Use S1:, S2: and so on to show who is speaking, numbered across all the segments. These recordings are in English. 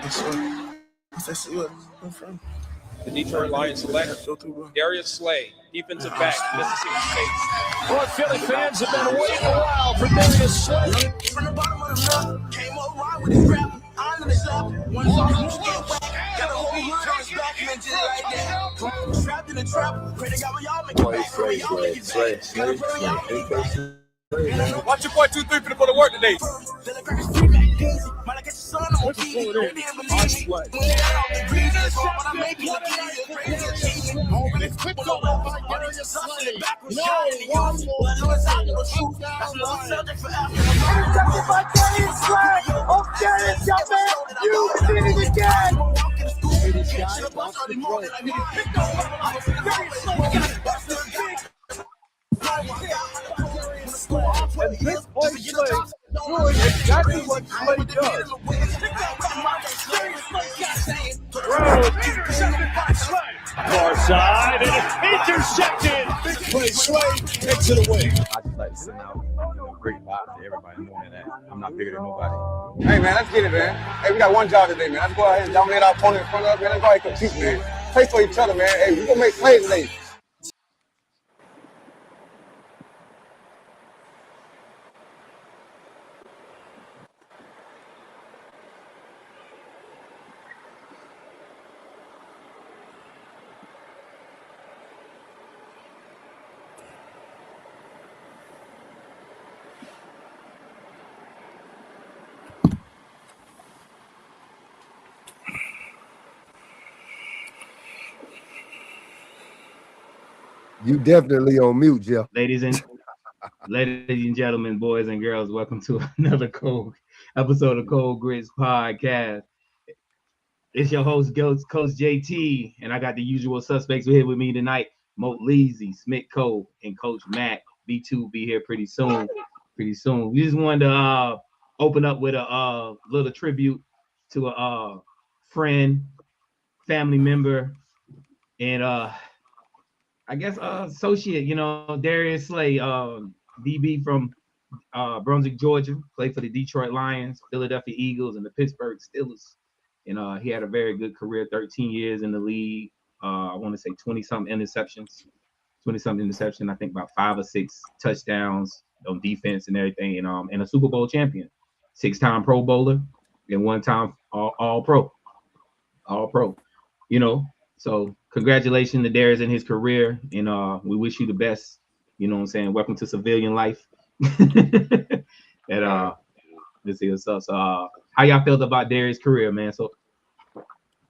S1: The Detroit Lions select Darius Slay, defensive back, Mississippi State.
S2: Well, Philly fans have been waiting a while for Darius Slay.
S3: From the bottom of the map, came up right with his rap. I'm in his lap. One song you get whack. Got a whole hood on his back, man, just like that. Trapped in the trap. Pray to God, y'all make it back. Pray y'all make it back.
S1: Watch your boy 2-3 for the go to work today.
S2: And this boy Slay doing exactly what Slay does. Intercepted by Slay. Far side, and it's intercepted. Big play, Slay takes it away.
S4: I just like to send out great vibes to everybody, knowing that I'm not bigger than nobody.
S5: Hey, man, let's get it, man. Hey, we got one job today, man. Let's go ahead and dominate our opponent in front of us, man. Let's go ahead and compete, man. Play for each other, man. Hey, we're going to make plays today.
S6: You definitely on mute, Jeff.
S7: Ladies and gentlemen, boys and girls, welcome to another episode of Cold Gryts podcast. It's your host, Coach JT, and I got the usual suspects here with me tonight: Mo Leezy, Smith Cole, and Coach Matt. B2 be here pretty soon. We just wanted to open up with a little tribute to a friend, family member, and I guess associate, Darius Slay, DB from Brunswick, Georgia, played for the Detroit Lions, Philadelphia Eagles, and the Pittsburgh Steelers. And he had a very good career, 13 years in the league. I want to say 20-something interceptions. I think about 5 or 6 touchdowns on defense and everything. And a Super Bowl champion, 6-time Pro Bowler, and 1-time All Pro. So congratulations to Darius in his career, and we wish you the best. You know what I'm saying? Welcome to civilian life. And let's see what's up. So how y'all felt about Darius' career, man? So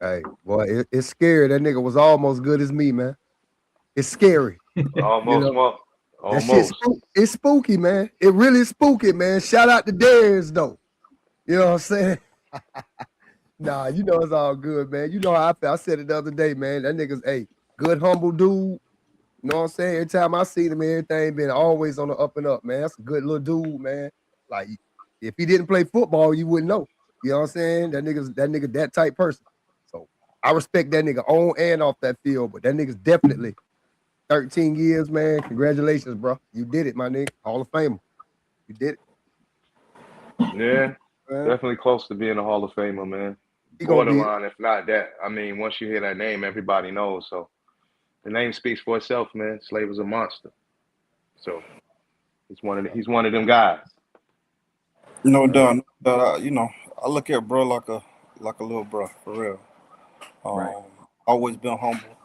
S6: hey, boy, it's scary. That nigga was almost good as me, man. It's scary.
S8: Almost.
S6: That shit it's spooky, man. It really is spooky, man. Shout out to Darius, though. You know what I'm saying? Nah, it's all good, man. You know how I felt. I said it the other day, man. That nigga's good, humble dude. You know what I'm saying? Every time I see him, everything been always on the up and up, man. That's a good little dude, man. Like, if he didn't play football, you wouldn't know. You know what I'm saying? That nigga that type person. So I respect that nigga on and off that field, but that nigga's definitely 13 years, man. Congratulations, bro. You did it, my nigga. Hall of Famer. You did it.
S8: Yeah, definitely close to being a Hall of Famer, man. Borderline, if not that. I mean, once you hear that name, everybody knows. So the name speaks for itself, man. Slay was a monster. So he's one of them guys.
S9: No doubt. I look at bro like a little bro, for real.
S7: Right.
S9: Always been humble.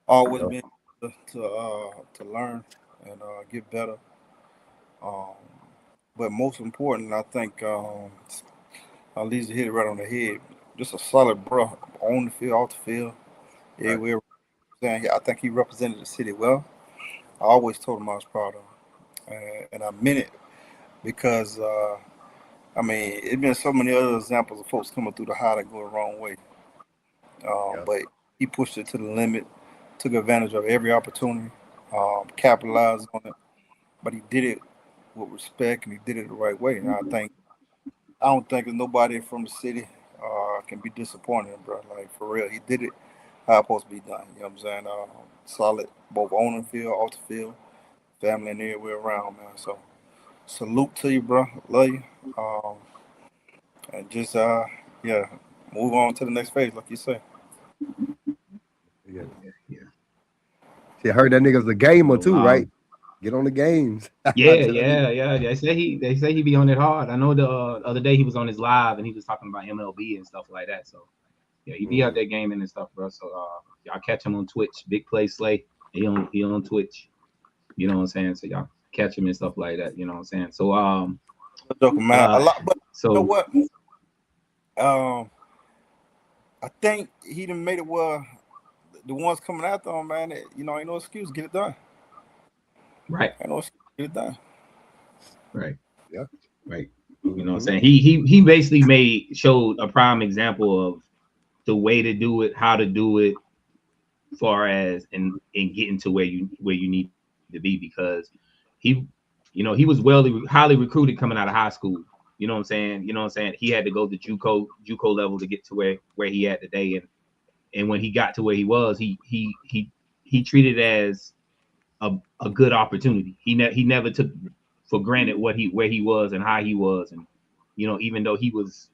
S9: Always been to learn and get better. But most important, I think Lisa hit it right on the head. Just a solid bro, on the field, off the field. Everywhere. I think he represented the city well. I always told him I was proud of him, and I meant it because it's been so many other examples of folks coming through the high that go the wrong way. But he pushed it to the limit, took advantage of every opportunity, capitalized on it. But he did it with respect, and he did it the right way. And I don't think there's nobody from the city can be disappointed, bro. Like, for real, he did it how it's supposed to be done. You know what I'm saying? Solid, both on the field, off the field, family and everywhere around, man. So, salute to you, bro. Love you. And just, move on to the next phase, like you say.
S6: Yeah. See, I heard that nigga's a gamer too, right? Get on the games.
S7: Yeah. They say he be on it hard. I know the other day he was on his live and he was talking about MLB and stuff like that. So yeah, he be out there gaming and stuff, bro. So y'all catch him on Twitch. Big Play Slay. He on Twitch. You know what I'm saying? So y'all catch him and stuff like that. You know what I'm saying? So
S9: man, a lot, but
S7: so
S9: you know what? I think he done made it where the ones coming after him, man, ain't no excuse. Get it done.
S7: Right.
S9: Ain't no excuse. Get it done.
S7: Right.
S6: Yeah.
S7: Right. You know what I'm saying? He basically showed a prime example of the way to do it, how to do it, far as and getting to where you need to be, because he was highly recruited coming out of high school. You know what I'm saying? He had to go to JUCO level to get to where he at today, and when he got to where he was, he treated it as a good opportunity. He never took for granted where he was and how he was, and even though he was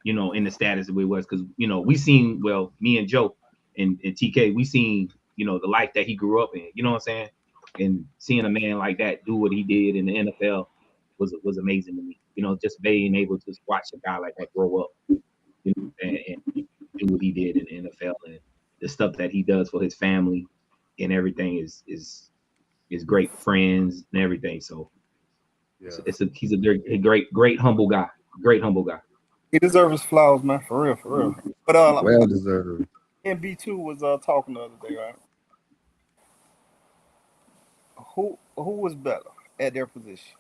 S7: in the status of where he was, because we seen, well, me and Joe and TK, we seen the life that he grew up in. You know what I'm saying? And seeing a man like that do what he did in the NFL was amazing to me. Just being able to watch a guy like that grow up, and do what he did in the NFL, and the stuff that he does for his family and everything is great, friends and everything. So yeah, he's a great humble guy. Great humble guy.
S9: He deserves his flowers, man, for real. But
S6: well deserved.
S9: MB2 was talking the other day, right? Who was better at their position?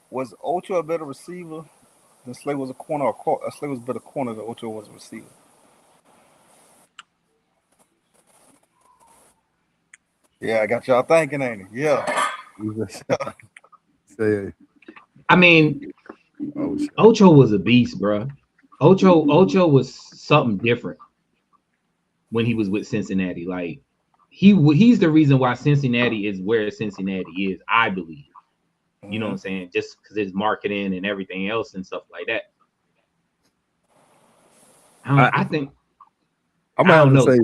S9: Was Ocho a better receiver than Slay was a corner, or Slay was a better corner than Ocho was a receiver? Yeah, I got y'all thinking, ain't it? Yeah.
S7: I mean, Ocho was a beast, bro. Ocho was something different when he was with Cincinnati. Like he's the reason why Cincinnati is where Cincinnati is, I believe. You know what I'm saying? Just because it's marketing and everything else and stuff like that. I think
S6: I'm gonna have to say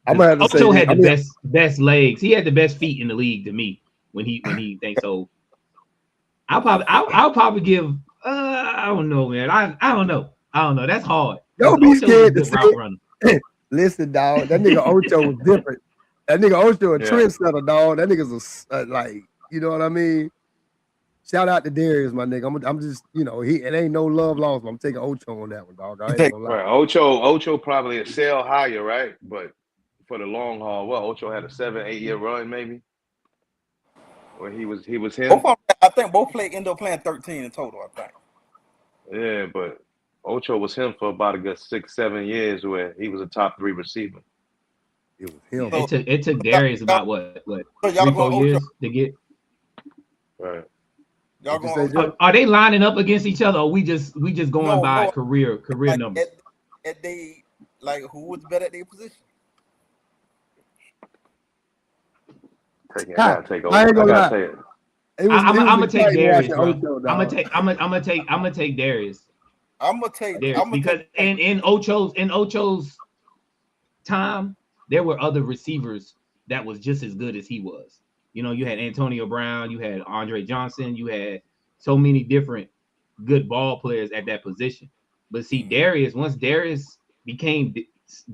S7: Ocho had the best legs. He had the best feet in the league to me when he thinks so. I'll probably give I don't know, man. I don't know. That's hard.
S6: Don't be scared to say. Listen, dog. That nigga Ocho was different. That nigga Ocho a trendsetter, dog. That nigga's like, you know what I mean? Shout out to Darius, my nigga. I'm just, it ain't no love lost. But I'm taking Ocho on that one, dog. I ain't gonna lie.
S8: Right. Ocho probably a sell higher, right? But for the long haul, Ocho had a 7-8 year run, maybe. Where he was him.
S9: I think both end up playing 13 in total, I think.
S8: Yeah, but Ocho was him for about a good 6-7 years, where he was a top 3 receiver.
S6: It was him.
S7: It took Darius about what 3-4 years to get.
S8: Right.
S7: Are they lining up against each other, or we just going by career numbers?
S9: At they, like, who was better at their position?
S8: I ain't gonna lie.
S7: I'm gonna take Darius, bro. I'm gonna take Darius.
S9: I'm gonna take
S7: Darius because in Ocho's time, there were other receivers that was just as good as he was. You had Antonio Brown, you had Andre Johnson, you had so many different good ball players at that position. But see, once Darius became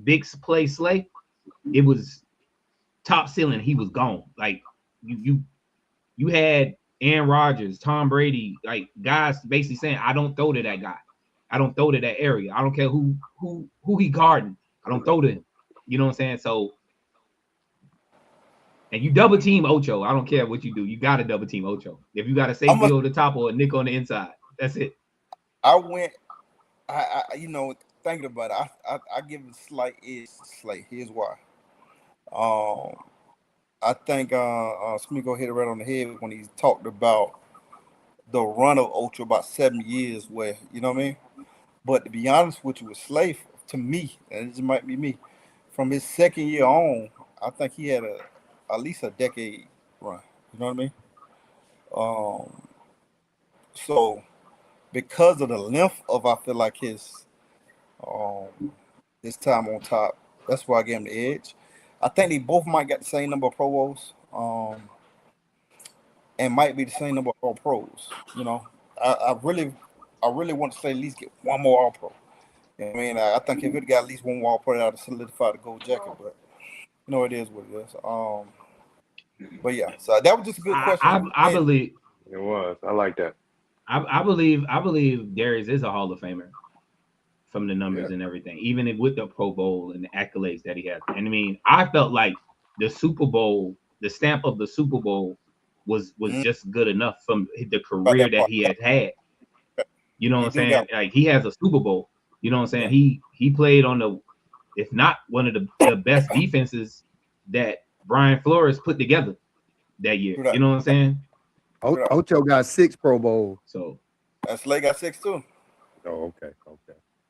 S7: Big Play Slay, it was top ceiling. He was gone. Like you had Aaron Rodgers, Tom Brady, like guys basically saying, I don't throw to that guy. I don't throw to that area. I don't care who he guarding. I don't throw to him. You know what I'm saying? So, and you double team Ocho. I don't care what you do. You got to double team Ocho. If you got a safety over the top or a nick on the inside, that's it.
S9: I thinking about it, I give it a slight edge to Slay. Here's why. I think Smiko hit it right on the head when he talked about the run of Ocho about 7 years where, you know what I mean? But to be honest with you, with Slay, to me, and this might be me, from his second year on, I think he had at least a decade run. You know what I mean? So because of the length of, I feel like his This time on top. That's why I gave him the edge. I think they both might get the same number of Pro Bowls, and might be the same number of All Pros. You know, I really want to say at least get one more All Pro. You know what I mean, I think if it got at least one more All Pro, that would solidify the gold jacket. But you know, it is what it is. But yeah, so that was just a good question.
S7: I believe
S8: it was. I like that.
S7: I believe Darius is a Hall of Famer from the numbers and everything, even with the Pro Bowl and the accolades that he has. And I mean, I felt like the Super Bowl, the stamp of the Super Bowl was just good enough from the career that he had. You know what I'm saying? Like he has a Super Bowl. You know what I'm saying? He played on the, if not one of the best defenses that Brian Flores put together that year. You know what I'm saying?
S6: Ocho got 6 Pro Bowls.
S7: So
S9: Slay got 6 too.
S6: Oh, okay.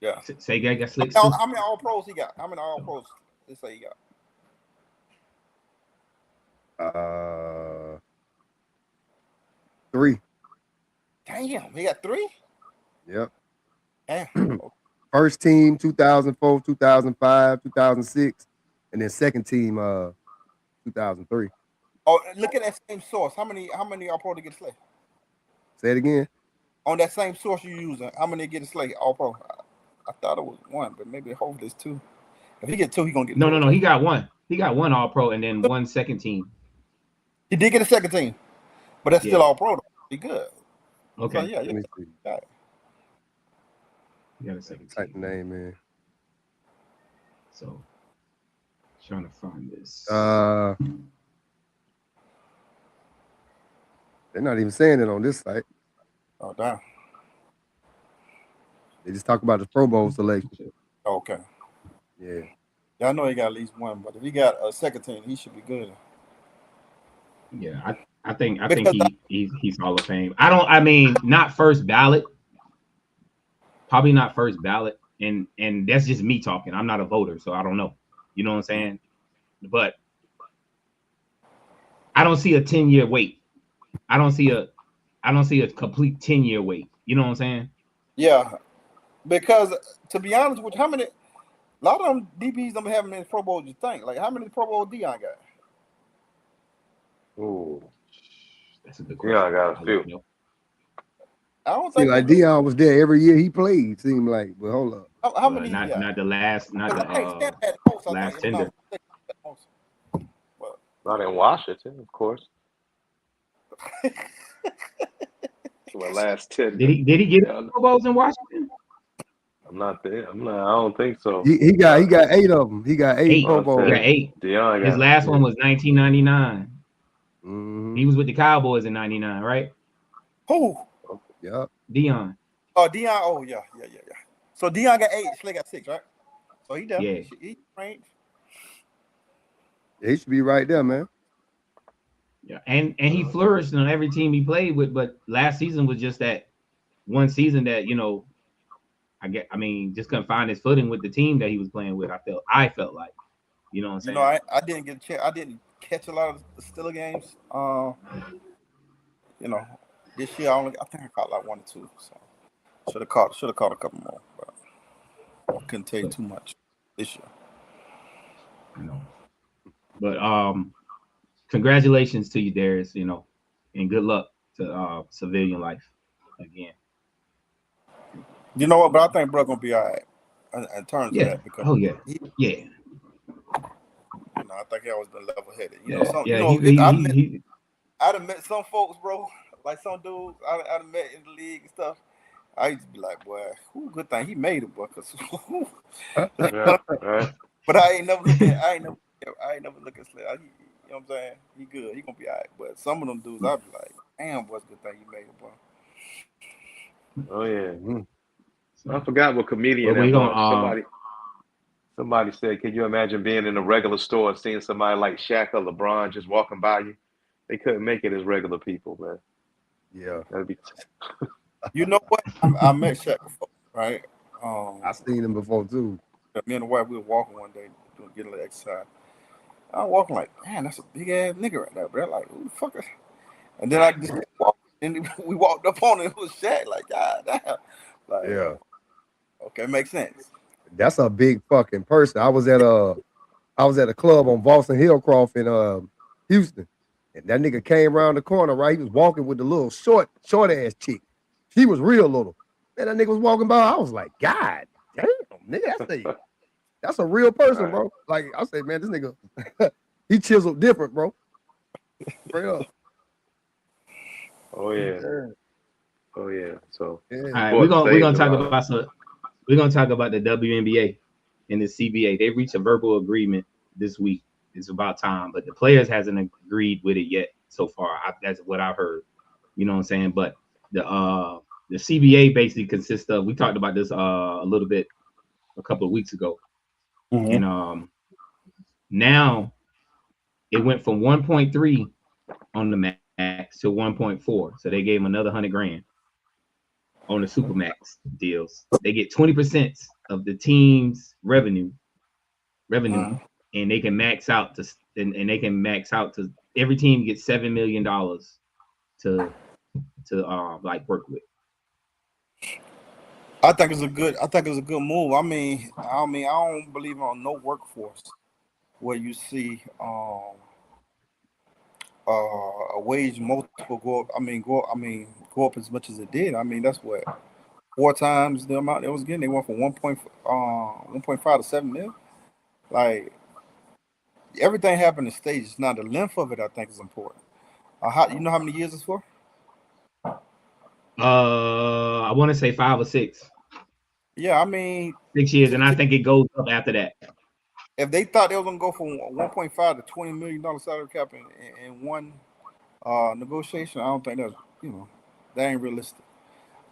S9: Yeah.
S7: Say guy got 6
S9: too.
S7: too.
S9: How many All Pros he got? How many All Pros they say he
S6: got? 3.
S9: Damn, he got 3?
S6: Yep.
S9: Damn.
S6: First team 2004, 2005, 2006, and then second team 2003.
S9: Oh, look at that same source. How many All Pro to get Slay?
S6: Say it again.
S9: On that same source you're using, how many get a Slay All Pro? I thought it was 1, but maybe hopefully it's 2. If he get 2, he gonna get
S7: no. He got 1. He got 1 All Pro and then 1 second team.
S9: He did get a second team, but that's still All Pro. Though. He good.
S7: Okay.
S9: So, yeah.
S6: Let me see.
S9: Got it.
S7: You got a second team.
S6: Type the name in.
S7: So trying to find this.
S6: They're not even saying it on this site.
S9: Oh, damn.
S6: They just talk about the Pro Bowl selection.
S9: Okay.
S6: Yeah.
S9: I know he got at least 1, but if he got a second team, he should be good.
S7: Yeah, I think he's Hall of Fame. I mean, not first ballot. Probably not first ballot. And that's just me talking. I'm not a voter, so I don't know. You know what I'm saying? But I don't see a 10-year wait. I don't see a complete 10-year wait. You know what I'm saying?
S9: Yeah. Because to be honest with you, a lot of them DBs don't have many Pro Bowls you think. Like how many Pro Bowl Dion got?
S8: Ooh.
S7: That's a good question.
S8: Yeah, I got a few.
S9: I don't think
S6: like Dion was there every year he played, seemed like, but hold up.
S9: How many?
S7: Not the last last tender.
S8: Not in Washington, of course. My last 10.
S7: Did he get Pro Bowls in Washington?
S8: I'm not there. I don't think so.
S6: He got 8 of them. He got 8 Pro Bowls.
S7: He got 8.
S8: Dion
S7: His last one was 1999.
S6: Mm-hmm.
S7: He was with the Cowboys in 99, right?
S9: Who?
S6: Yep.
S7: Dion.
S9: Oh, Dion. Oh, yeah. So Dion got 8. Slay got 6, right? So he definitely he range.
S6: He should be right there, man.
S7: Yeah, and he flourished on every team he played with, but last season was just that one season that just couldn't find his footing with the team that he was playing with. I felt like, you know what I'm saying?
S9: I didn't get a chance. I didn't catch a lot of the Steelers games. This year I think I caught like 1 or 2. So should have caught a couple more, but I couldn't tell you too much this year.
S7: I know. But congratulations to you, Darius, and good luck to civilian life again.
S9: You know what? But I think bro gonna be all right in terms of that because I think he always been level headed. I'd have met some folks, bro, like some dudes I'd have met in the league and stuff. I used to be like, boy, good thing he made it, boy, cause
S8: right.
S9: But I ain't never look at Slay. You know what I'm saying? He good. He gonna be all right. But some of them dudes, I'd be like, damn, boy, it's a good thing you made it, boy.
S8: Oh yeah. I forgot what comedian that was. Somebody said, can you imagine being in a regular store and seeing somebody like Shaq or LeBron just walking by you? They couldn't make it as regular people, man.
S6: Yeah.
S8: That'd be
S9: You know what? I met Shaq before, right?
S6: I seen him before too.
S9: Me and the wife, we were walking one day, getting a little exercise. I'm walking like, man, that's a big ass nigga right there, bro. Like, who the fuck is? And then I just walked, and we walked up on him. It was Shaq. Like, God damn. Like,
S6: yeah.
S9: Okay, makes sense.
S6: That's a big fucking person. I was at a club on Boston Hillcroft in Houston, and that nigga came around the corner, right? He was walking with the little short ass chick. She was real little. And that nigga was walking by. I was like, God damn, nigga, that's a real person, bro. Like I say, man, this nigga, he chiseled different, bro. Straight up.
S8: Oh yeah. Oh yeah. So
S7: all right, we're gonna talk about the WNBA and the CBA. They reached a verbal agreement this week. It's about time, but the players hasn't agreed with it yet so far. That's what I've heard. You know what I'm saying? But the CBA basically consists of, we talked about this a little bit a couple of weeks ago. Mm-hmm. And now it went from 1.3 on the max to 1.4. So they gave him another $100,000 on the Supermax deals. They get 20% of the team's revenue, and they can max out to every team gets $7 million to like work with.
S9: I think it's a good move. I don't believe on no workforce where you see a wage multiple go up as much as it did. I mean, that's what 4 times the amount it was getting. They went from 1.5 to 7 mil. Like, everything happened in stages. Now the length of it, I think, is important. You know how many years it's for?
S7: I want to say 5 or 6.
S9: Yeah, I mean
S7: 6 years, and I think it goes up after that.
S9: If they thought they were gonna go from 1.5 to $20 million salary cap in one negotiation, I don't think that ain't realistic.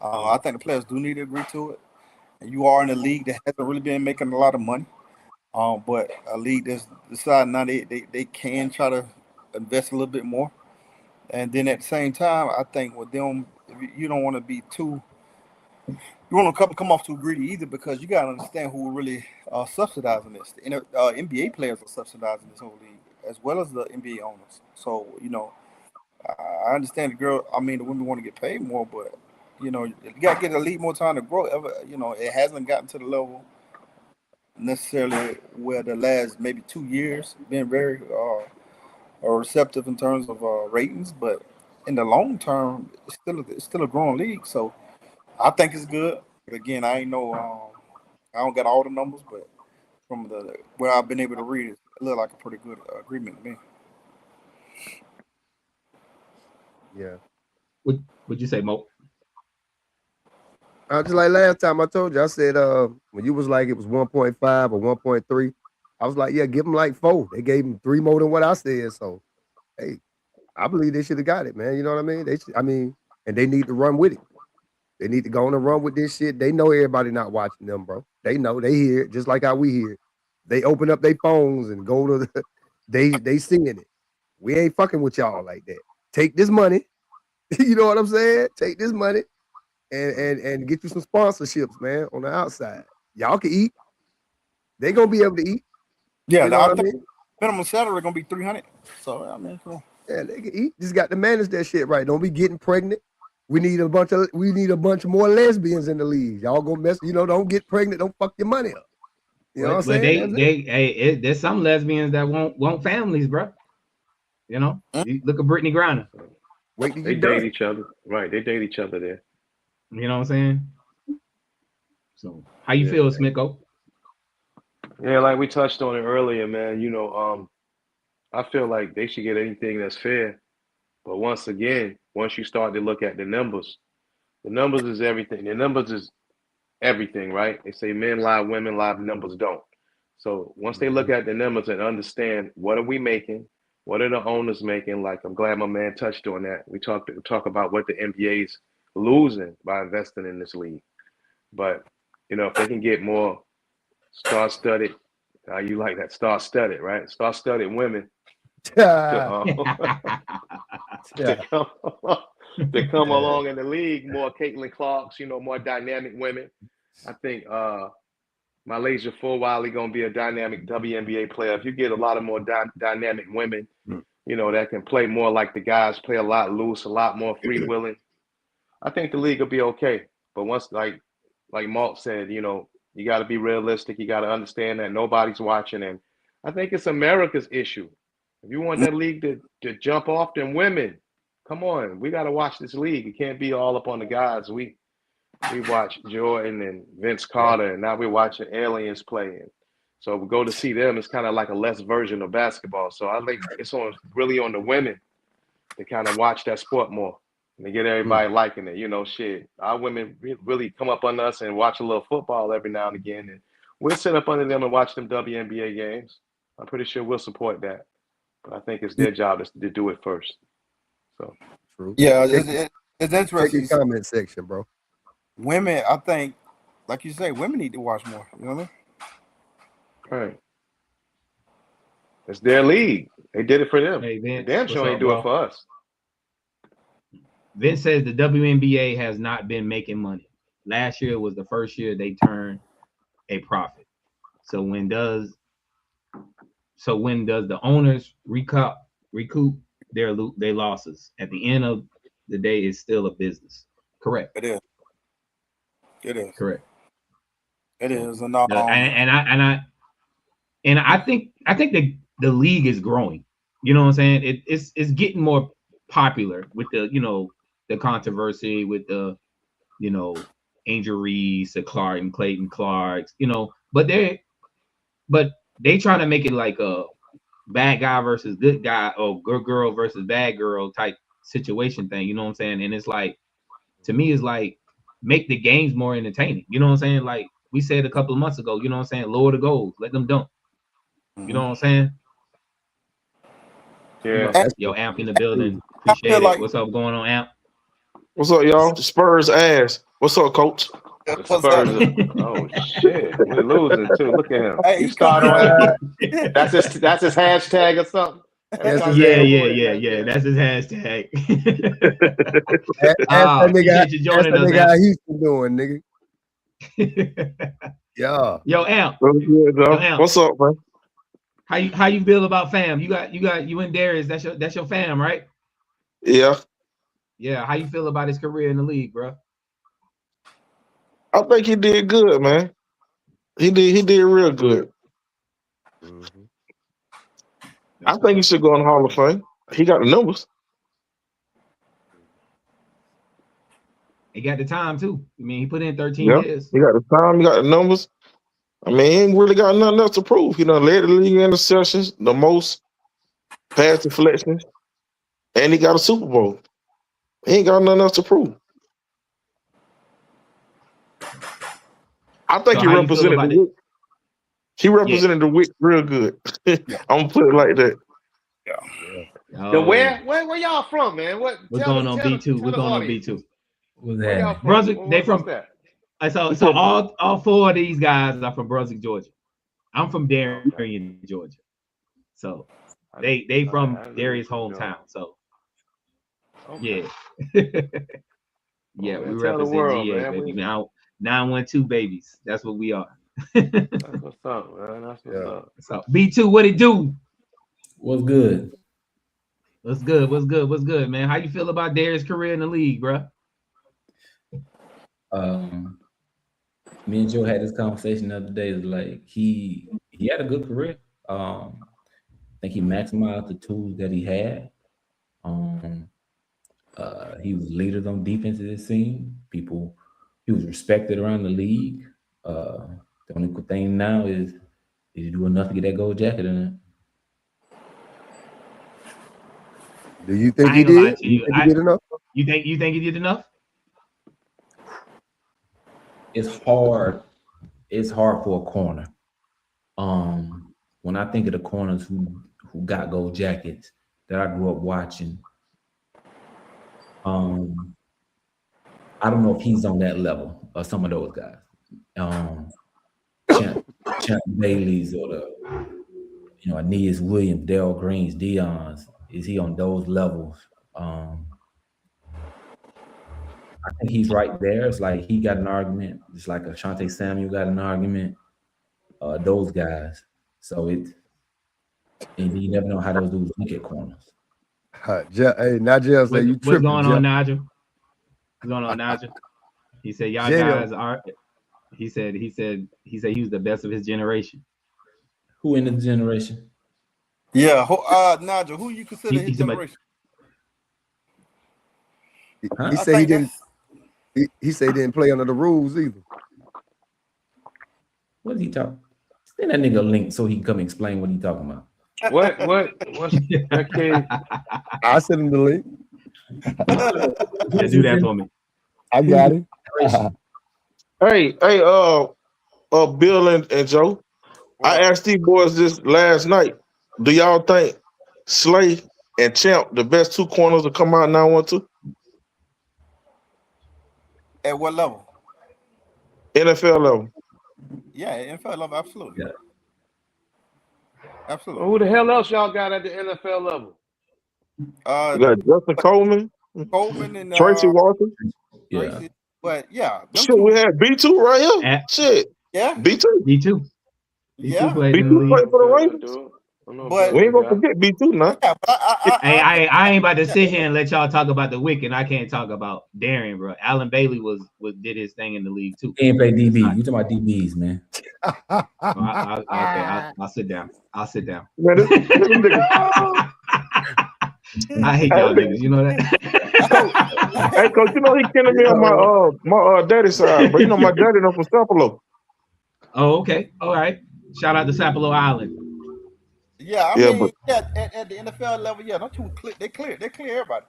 S9: I think the players do need to agree to it. And you are in a league that hasn't really been making a lot of money, but a league that's decided now they can try to invest a little bit more. And then at the same time, I think with them, you don't want to be too. You want to come off too greedy either, because you got to understand who really subsidizing this. The NBA players are subsidizing this whole league, as well as the NBA owners. So, I understand the women want to get paid more, but, you got to get the league more time to grow. It hasn't gotten to the level necessarily where the last maybe 2 years been very receptive in terms of ratings, but in the long term, it's still a growing league. So I think it's good. But again, I don't got all the numbers, but from where I've been able to read it looked like a pretty good agreement to me.
S6: Yeah.
S7: What'd you say, Mo?
S6: Just like last time I told you, I said when you was like it was 1.5 or 1.3, I was like, yeah, give them like 4. They gave them 3 more than what I said. So, hey, I believe they should have got it, man. You know what I mean? And they need to run with it. They need to go on and run with this shit. They know everybody not watching them, bro. They know, they hear it just like how we hear it. They open up their phones and go to they seeing it. We ain't fucking with y'all like that. Take this money. You know what I'm saying? Take this money and get you some sponsorships, man, on the outside. Y'all can eat. They gonna be able to eat.
S9: Yeah,
S6: you know what I mean?
S9: Minimum salary gonna be $300. So come on.
S6: Yeah, they can eat. Just got to manage that shit right. Don't be getting pregnant. We need a bunch more lesbians in the league. Y'all gonna mess, don't get pregnant, don't fuck your money up. You know what I'm saying?
S7: There's some lesbians that want families, bro. You look at Brittany Griner.
S8: They date each other. Right. They date each other there.
S7: You know what I'm saying? So how you feel, Smicko?
S8: Yeah, like we touched on it earlier, man. I feel like they should get anything that's fair. But once you start to look at the numbers is everything. The numbers is everything, right? They say men lie, women lie, numbers don't. So once they look at the numbers and understand what are we making, what are the owners making, like I'm glad my man touched on that. We talk about what the NBA's losing by investing in this league. But, if they can get more star-studded, you like that star-studded, right? Star-studded women to come along in the league, more Caitlin Clarks, more dynamic women. I think Malaysia Fulwiley gonna be a dynamic WNBA player. If you get a lot of more dynamic women, that can play more like the guys, play a lot loose, a lot more freewheeling, I think the league will be okay. But once, like Mark said, You got to be realistic. You got to understand that nobody's watching. And I think it's America's issue. If you want that league to jump off, then women, come on. We got to watch this league. It can't be all up on the guys. We watch Jordan and Vince Carter, and now we're watching aliens play. And so we go to see them. It's kind of like a less version of basketball. So I think it's really on the women to kind of watch that sport more and to get everybody liking it. You know, shit. Our women really come up on us and watch a little football every now and again. And we'll sit up under them and watch them WNBA games. I'm pretty sure we'll support that. But I think it's their job to do it first. So,
S6: True.
S9: Yeah, it's interesting.
S6: Check your comment section, bro.
S9: Women, I think, like you say, women need to watch more. You know what I mean?
S8: right. It's their league. They did it for them.
S7: Hey, Vince,
S8: Damn sure ain't do it for us.
S7: Vince says the WNBA has not been making money. Last year was the first year they turned a profit. So when does the owners recoup their losses? At the end of the day, it's still a business. Correct.
S9: It is.
S7: Correct.
S9: It is. And
S7: I think that the league is growing. You know what I'm saying? It's getting more popular with the controversy with the injuries to Clark and Clayton Clark, but they trying to make it like a bad guy versus good guy or good girl versus bad girl type situation thing. You know what I'm saying? And it's like, to me, it's like, make the games more entertaining. You know what I'm saying? Like we said a couple of months ago, you know what I'm saying? Lower the goals, let them dunk. You know what I'm saying?
S8: Yeah.
S7: Yo, Amp in the building. Appreciate it. What's up going on, Amp?
S10: What's up, y'all? The Spurs ass. What's up, coach?
S8: The Spurs oh shit. We're losing too. Look at him. He started on that's his hashtag or something.
S7: Yeah. That's his hashtag.
S6: That's the nigga how Houston doing, nigga. Yeah.
S7: Yo, Amp.
S10: Amp. What's up, man?
S7: How you feel about fam? You and Darius. That's your fam, right?
S10: Yeah.
S7: Yeah. How you feel about his career in the league, bro?
S10: I think he did good, man. He did real good.
S6: Mm-hmm.
S10: I think he should go in the Hall of Fame. He got the numbers.
S7: He got the time too. I mean, he put in 13 years.
S10: He got the time. He got the numbers. I mean, he ain't really got nothing else to prove. He done led the league in interceptions, the most pass deflections, and he got a Super Bowl. He ain't got nothing else to prove. I think he represented the Wick. He represented the Wick real good. I'm gonna put it like that.
S8: Yeah. Where y'all from, man? What's
S7: going on B2? What's going on B2?
S11: What's that?
S7: Brunswick. They from that? So all four of these guys are from Brunswick, Georgia. I'm from Darien, Georgia. So they from Darius' hometown. So yeah. Yeah, we represent GA, baby. Now 912 babies. That's what we are.
S8: That's what's up, man. That's what's up.
S7: So B2, what it do?
S11: What's good?
S7: What's good, man? How you feel about Darius' career in the league, bro?
S11: Me and Joe had this conversation the other day. Like he had a good career. I think he maximized the tools that he had. He was leaders on defense at his team. He was respected around the league. The only good thing now is you do enough to get that gold jacket in it.
S6: Do you think he did? You think he did enough?
S7: You think he did enough?
S11: It's hard. It's hard for a corner. When I think of the corners who got gold jackets that I grew up watching, I don't know if he's on that level of some of those guys. Champ Bailey's or the Aeneas Williams, Darrell Greens, Dion's. Is he on those levels? I think he's right there. It's like he got an argument. It's like Ashanti Samuel got an argument. Those guys. So and you never know how those dudes look at corners.
S6: Hey, Nigel say you tripping.
S7: What's going on, Nigel? What's going on, Nigel? He said y'all guys are. He said he was the best of his generation.
S11: Who in the generation?
S9: Yeah, Nigel, who you consider his generation?
S6: He said he didn't. He said he didn't play under the rules either.
S11: What's he talking? Send that nigga a link so he can come explain what he talking about.
S8: What's that kid?
S6: I sent him the link.
S7: Yeah, do that for me.
S6: I got it.
S10: Hey, Bill and Joe. I asked these boys this last night. Do y'all think Slay and Champ, the best two corners, will come out 9-1-2?
S9: At what level?
S10: NFL level.
S9: Yeah, NFL level, absolutely.
S11: Yeah.
S9: Absolutely.
S8: Well, who the hell else y'all got at the NFL level?
S10: You got Justin Coleman
S9: and
S10: Tracy Walker.
S11: Yeah.
S9: But yeah,
S10: shit, we had B2 right here. Shit.
S9: Yeah.
S10: B2.
S7: B2
S9: Yeah.
S10: B2 played for the Ravens.
S9: But
S10: we ain't gonna forget B2 now.
S9: Yeah,
S7: Hey, I ain't about to sit here and let y'all talk about the Wick, and I can't talk about Darren, bro. Alan Bailey did his thing in the league too.
S11: He ain't play DB. You talking about DBs, man?
S7: I'll sit down. I'll sit down. I hate y'all niggas. You know that.
S10: Hey, coach, you know he killing me on my daddy side, but you know my daddy from Sapelo.
S7: Oh, okay. All right. Shout out to Sapelo Island.
S9: Yeah, I mean, at the NFL level, yeah, they clear everybody.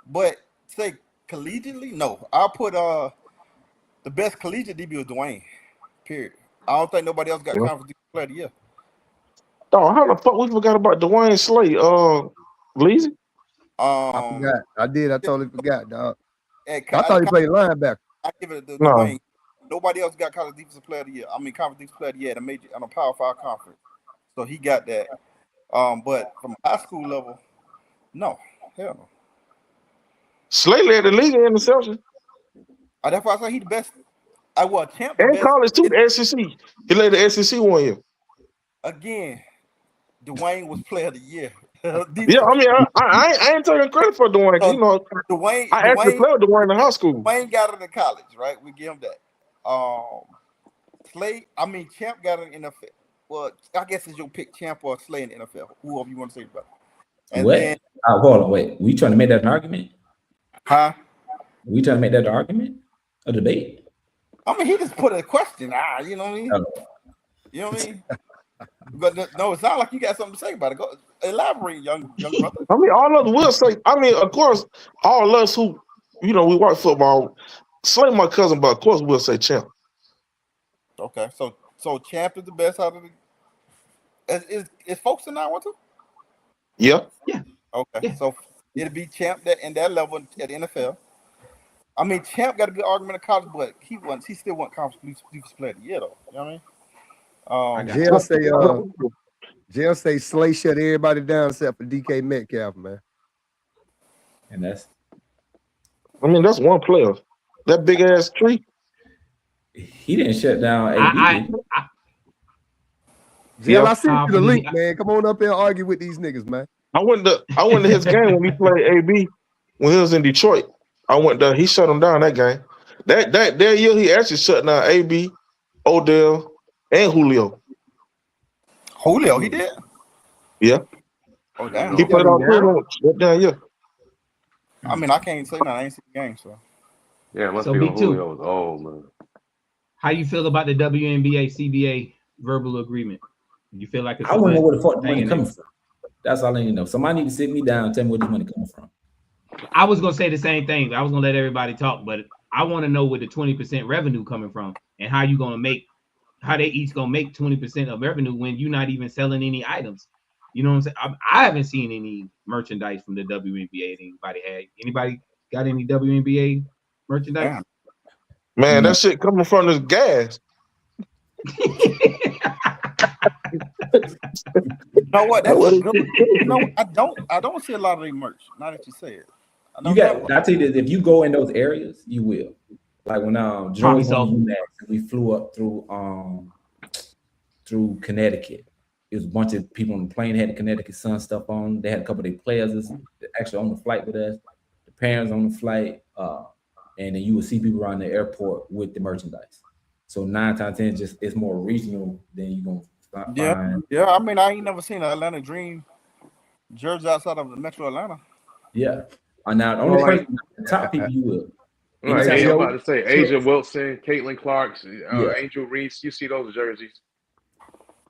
S9: But say collegiately, no. I'll put the best collegiate DB was Dwayne. Period. I don't think nobody else got conference player of the year.
S10: Oh, how the fuck we forgot about Dwayne Slay? Leezy?
S6: I forgot. I did. I totally forgot, dog.
S9: I
S6: thought he played linebacker.
S9: I give it to Dwayne. Nobody else got college defensive player of the year. I mean, conference defensive player of the year on a Power 5 conference. So he got that. But from high school level, no, hell no.
S10: Slay led the league in interception.
S9: That's why I say he the best. Champ.
S10: And college too, the SEC. He led the SEC 1 year.
S9: Again, Dwayne was player of the year.
S10: Yeah, I mean, I ain't taking credit for Dwayne. You know, I actually played with Dwayne in high school.
S9: Dwayne got it in college, right? We give him that. Slay, I mean, Champ got it in the NFL. Well, I guess it's your pick, Champ or Slay in the NFL. Whoever you want to say about it. And
S11: what?
S9: Then,
S11: hold on, wait. We trying to make that an argument?
S9: Huh?
S11: We trying to make that an argument? A debate?
S9: I mean, he just put a question. You know what I mean? You know what I mean? But no, it sounds like you got something to say about it. Go elaborate, young brother.
S10: I mean, all of us will say. I mean, of course, all us who, you know, we watch football. Slay my cousin, but of course we'll say Champ.
S9: Okay, so Champ is the best out of the. Is folks in 9-1-2?
S10: Yeah.
S9: Okay, yeah. So it'll be Champ in that level at the NFL. I mean, Champ got a good argument in college, but he still won conference defensive player of the year, though. You know what I mean?
S6: Jail say Slay shut everybody down except for DK Metcalf, man.
S11: And that's.
S10: I mean, that's one player. That big ass tree.
S11: He didn't shut down AB.
S6: Jill, I sent you the link, man. Come on up here and argue with these niggas, man.
S10: I went to his game when he played AB when he was in Detroit. I went there. He shut him down that game. That year he actually shut down AB, Odell, and Julio.
S9: Julio, he did?
S10: Yeah.
S9: Oh, damn.
S10: He played all three of them. Shut down, yeah.
S9: I mean, I can't say nothing. I ain't seen the game, so.
S8: Yeah, it must be Julio was old, man.
S7: How you feel about the WNBA CBA verbal agreement? You feel like it's
S11: I want to know where the fuck the money coming from. That's all I need to know. Somebody need to sit me down and tell me where this money coming from.
S7: I was gonna say the same thing. I was gonna let everybody talk, but I want to know where the 20% revenue coming from and how they each gonna make 20% of revenue when you're not even selling any items. You know what I'm saying? I haven't seen any merchandise from the WNBA. Anybody got any WNBA merchandise?
S10: Man, that shit coming from this gas.
S9: You know what? That's a good. No, I don't see a lot of their merch. Now that you say it,
S11: I tell you this: if you go in those areas, you will. Like when Joe was on UMass, we flew up through Connecticut. It was a bunch of people on the plane had the Connecticut Sun stuff on. They had a couple of their players actually on the flight with us. The parents on the flight, and then you would see people around the airport with the merchandise. So 9 times 10, just it's more regional than you gonna find.
S9: Yeah. I mean, I ain't never seen an Atlanta Dream jersey outside of the Metro Atlanta.
S11: Yeah. Now the only person, the top people you will.
S8: Right, I'm about to say Asia Wilson, Caitlin Clark, Angel Reese. You see those jerseys?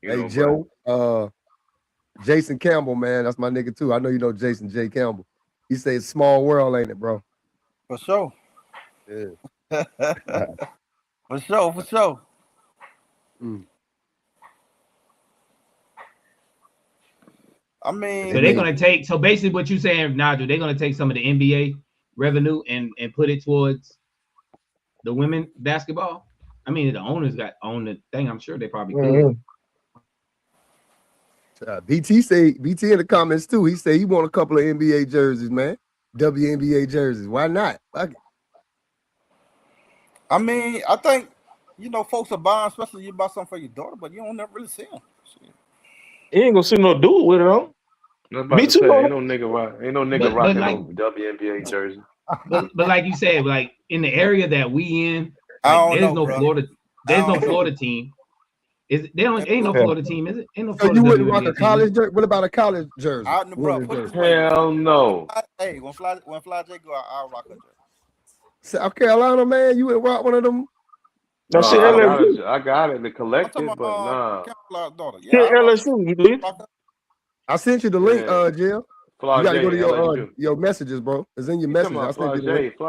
S6: Hey, Joe, Jason Campbell, man, that's my nigga too. I know you know Jason J. Campbell. He say it's small world, ain't it, bro?
S9: For sure.
S6: Yeah.
S9: For sure. I mean,
S7: so they're gonna take. So basically, what you saying, Nigel? They're gonna take some of the NBA revenue and put it towards the women basketball. I mean, the owners own the thing. I'm sure they probably could.
S6: BT in the comments too. He said he want a couple of NBA jerseys, man. WNBA jerseys. Why not?
S9: I mean, I think folks are buying, especially you buy something for your daughter, but you don't never really see them.
S10: You ain't gonna see no dude with it on.
S8: Me too. Ain't no nigga rocking no WNBA jersey.
S7: But like you said, like in the area that we in, like, there's no Florida. There's no Florida team. Ain't no Florida team, is it? Ain't no Florida.
S6: So you wouldn't rock a college jersey? What about a college jersey?
S8: Hell no.
S9: Hey, when Fly J go, I'll rock a jersey.
S6: South Carolina, man, you would rock one of them?
S8: No, I got it to collect it, but nah.
S10: LSU, you did.
S6: I sent you the link, Jill. You got to go to your messages, bro. It's in your messages. I sent you the link.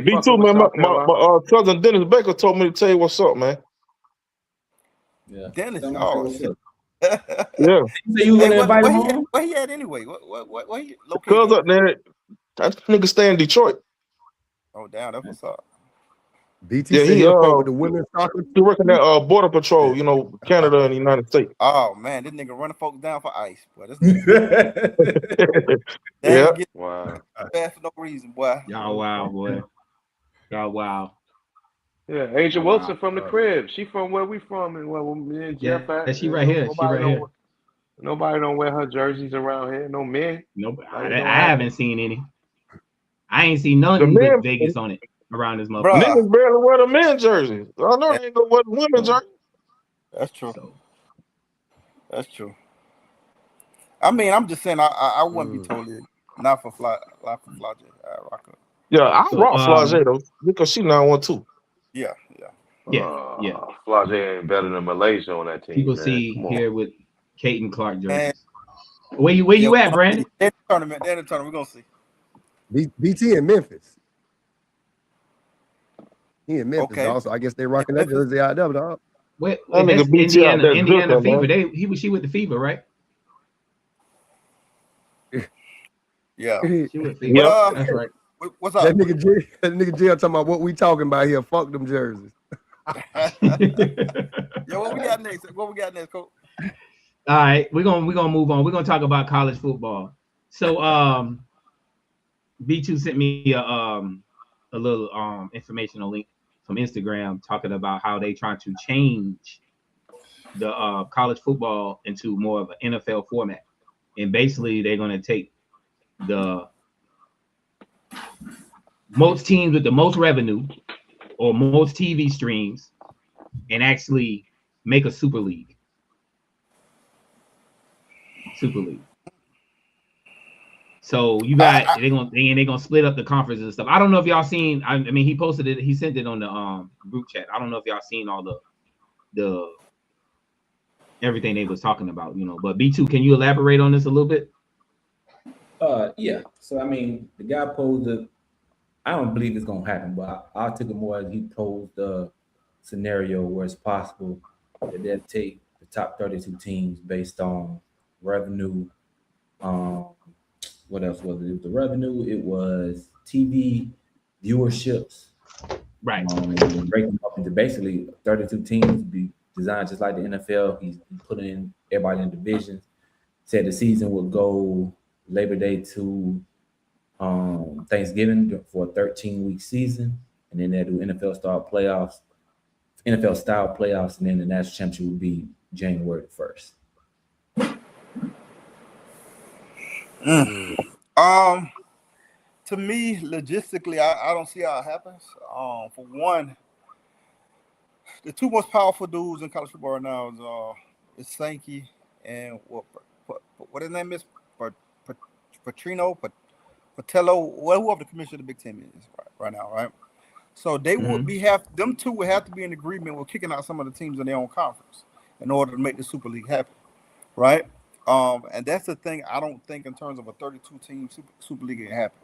S10: Me too, man. My cousin Dennis Baker told me to tell you what's up, man.
S11: Yeah.
S9: Dennis,
S10: yeah.
S11: So you gonna invite him home?
S9: Where he at anyway? What he located?
S10: Cuz up there, that nigga stay in Detroit.
S9: Oh, damn, that's what's up.
S6: BT said he with the women's soccer.
S10: He working at Border Patrol, Canada and the United States.
S9: Oh man, this nigga running folks down for ice, boy. This
S10: yeah.
S8: Wow.
S9: Bad for no reason, boy.
S7: Y'all wow, boy. Y'all wow.
S8: Yeah, Angel Wilson from the crib. She from where we from, and where me and Jeff at.
S7: Yeah, she right here.
S8: Nobody don't wear her jerseys around here. No men.
S7: Nobody. I haven't seen any. I ain't seen none with Vegas on it around this motherfucker.
S10: Niggas barely wear the men's jerseys. I know they ain't gonna wear the women's jerseys.
S9: That's true. That's true. I mean, I'm just saying, I wouldn't be totally not for Fly J. Rock her.
S10: Yeah, I rock Fly J though because she 912.
S9: Yeah.
S8: Fly J ain't better than Malaysia on that team.
S7: People see here with Caitlin Clark jerseys. Where you at, Brandon?
S9: They're in the tournament. We're gonna see.
S6: BT in Memphis. He in Memphis also. I guess they rocking that jersey out there, dog.
S7: That's Indiana Fever. She with the Fever, right?
S9: Yeah.
S7: She with Fever. That's right.
S9: What's up?
S6: That nigga Jill talking about what we talking about here. Fuck them jerseys.
S9: Yo, what we got next? Coach?
S7: All right, we're gonna move on. We're gonna talk about college football. So B2 sent me a little informational link from Instagram talking about how they trying to change the college football into more of an NFL format. And basically they're gonna take the most teams with the most revenue or most TV streams and actually make a super league. So you got they're gonna split up the conferences and stuff. I don't know if y'all seen. I mean, he posted it. He sent it on the group chat. I don't know if y'all seen all the everything they was talking about. But B2, can you elaborate on this a little bit?
S11: Yeah. So I mean, the guy posed I don't believe it's gonna happen, but I took it more as he posed a scenario where it's possible that they'll take the top 32 teams based on revenue. What else was it? It was the revenue. It was TV viewerships.
S7: Right.
S11: Breaking them up into basically 32 teams, be designed just like the NFL. He's putting in everybody in divisions. Said the season would go Labor Day to Thanksgiving for a 13-week season, and then they'll do NFL style playoffs, and then the national championship would be January 1st.
S9: To me, logistically, I don't see how it happens. For one, The two most powerful dudes in college football right now is Sankey and what his name is, Patello, whoever the commissioner of the Big Ten is right now, right? So they would them two would have to be in agreement with kicking out some of the teams in their own conference in order to make the Super League happen, right? And that's the thing. I don't think in terms of a 32-team Super League can happen.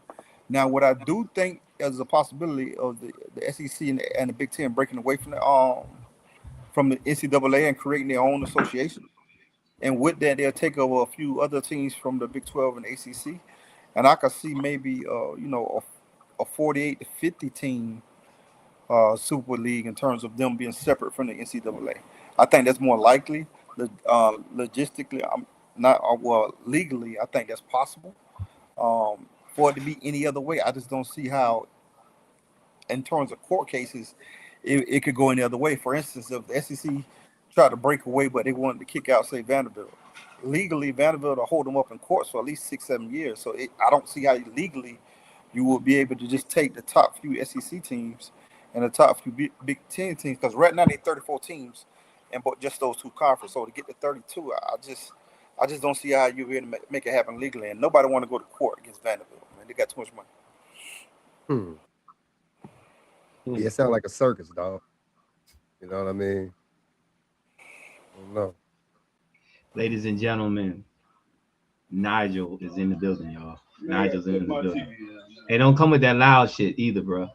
S9: Now, what I do think is a possibility of the SEC and the Big Ten breaking away from the NCAA and creating their own association, and with that, they'll take over a few other teams from the Big 12 and ACC, and I could see maybe a 48 to 50 team Super League in terms of them being separate from the NCAA. I think that's more likely. Logistically, legally, I think that's possible. For it to be any other way, I just don't see how, in terms of court cases, it could go any other way. For instance, if the SEC tried to break away, but they wanted to kick out, say, Vanderbilt, legally, Vanderbilt will hold them up in courts for at least 6-7 years. So I don't see how legally you would be able to just take the top few SEC teams and the top few Big Ten teams, because right now they're 34 teams in just those two conferences. So to get to 32, I just don't see how you're going to make it happen legally. And nobody want to go to court against Vanderbilt. Man, they got too much money.
S6: Yeah, it sounds like a circus, dog. You know what I mean? I don't know.
S7: Ladies and gentlemen, Nigel is in the building, y'all. Nigel's in the building. Hey, don't come with that loud shit either, bro.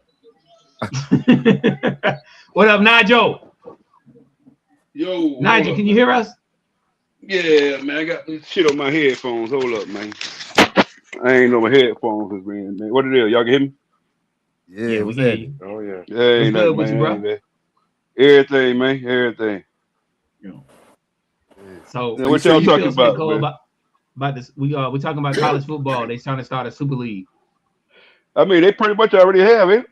S7: What up, Nigel?
S12: Yo,
S7: Nigel, can you hear us?
S12: Yeah, man. I got this shit on my headphones. Hold up, man. I ain't on my headphones, man. What it is? Y'all can hear me?
S7: Yeah, we hear you.
S8: Oh yeah.
S12: Hey,
S7: good with you, bro?
S12: Everything, man. Everything.
S7: So
S12: what y'all talking
S7: about this? We're talking about college football. They trying to start a Super League.
S12: I mean, they pretty much already have it.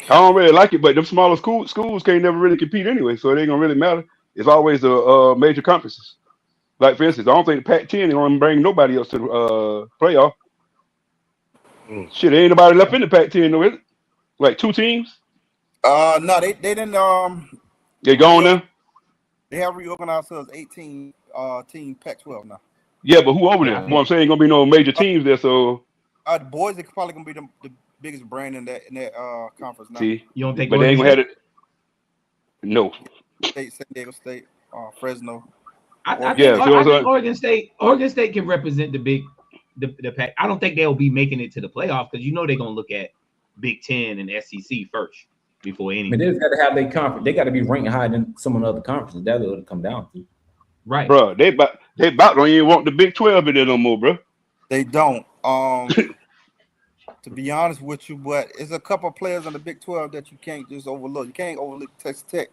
S12: I don't really like it, but them smaller schools can't never really compete anyway, so it ain't gonna really matter. It's always the major conferences. Like for instance, I don't think the Pac-10 is gonna bring nobody else to the playoff. Shit, ain't nobody left in the Pac-10 though, is it? Like 2 teams?
S9: No, they didn't.
S12: They gone now?
S9: They have reorganized as 18 team Pac-12 now.
S12: Yeah, but who over there? What I'm saying, ain't gonna be no major teams there. So
S9: the boys are probably gonna be the biggest brand in that conference now.
S12: See,
S7: you don't think?
S12: But they ain't gonna have it. No.
S9: San Diego State, Fresno.
S7: I think Oregon State can represent the Pac. I don't think they'll be making it to the playoff because they're gonna look at Big Ten and SEC first before anything.
S11: But they just got to have their conference. They got to be ranked higher than some of the other conferences. That's what it'll come down to.
S7: Right,
S12: bro. They about don't even want the Big 12 in there no more, bro.
S9: They don't. To be honest with you, but it's a couple of players in the Big 12 that you can't just overlook. You can't overlook Texas Tech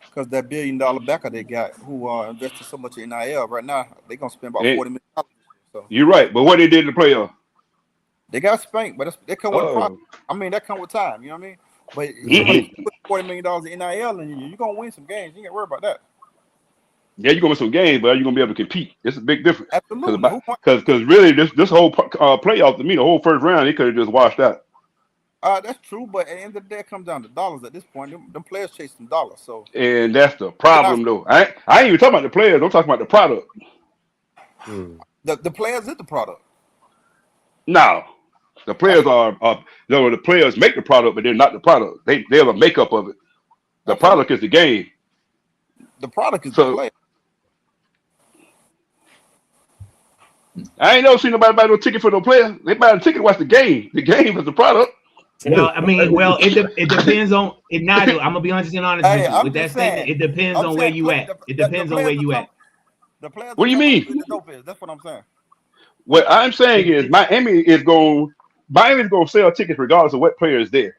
S9: because that $1 billion backer they got who invested so much in NIL right now. They're gonna spend about $40 million. So
S12: you're right, but what they did in the playoff?
S9: They got spanked, but they come with a problem. I mean, that come with time. You know what I mean? But if you put $40 million in NIL and you're gonna win some games. You ain't worry about that.
S12: Yeah, you're gonna win some games, but you're gonna be able to compete. It's a big difference.
S9: Absolutely.
S12: Because really, this whole playoff to me, the whole first round, they could have just washed out.
S9: That's true, but at the end of the day, it comes down to dollars at this point. Them players chase some dollars. So,
S12: and that's the problem, though. I ain't even talking about the players. I'm talking about the product.
S9: The players is the product.
S12: No, the players the players make the product, but they're not the product. They're the makeup of it. The product is the game.
S9: The product is the player.
S12: I ain't never seen nobody buy no ticket for no player. They buy a ticket to watch the game. The game is the product.
S7: Well, I mean, it depends on it. Nigel, I'm gonna be honest with you. With that statement, it depends on where you at. It depends on where you at.
S9: The players.
S12: What do you mean?
S9: That's what I'm saying.
S12: What I'm saying is Miami is gonna sell tickets regardless of what player is there.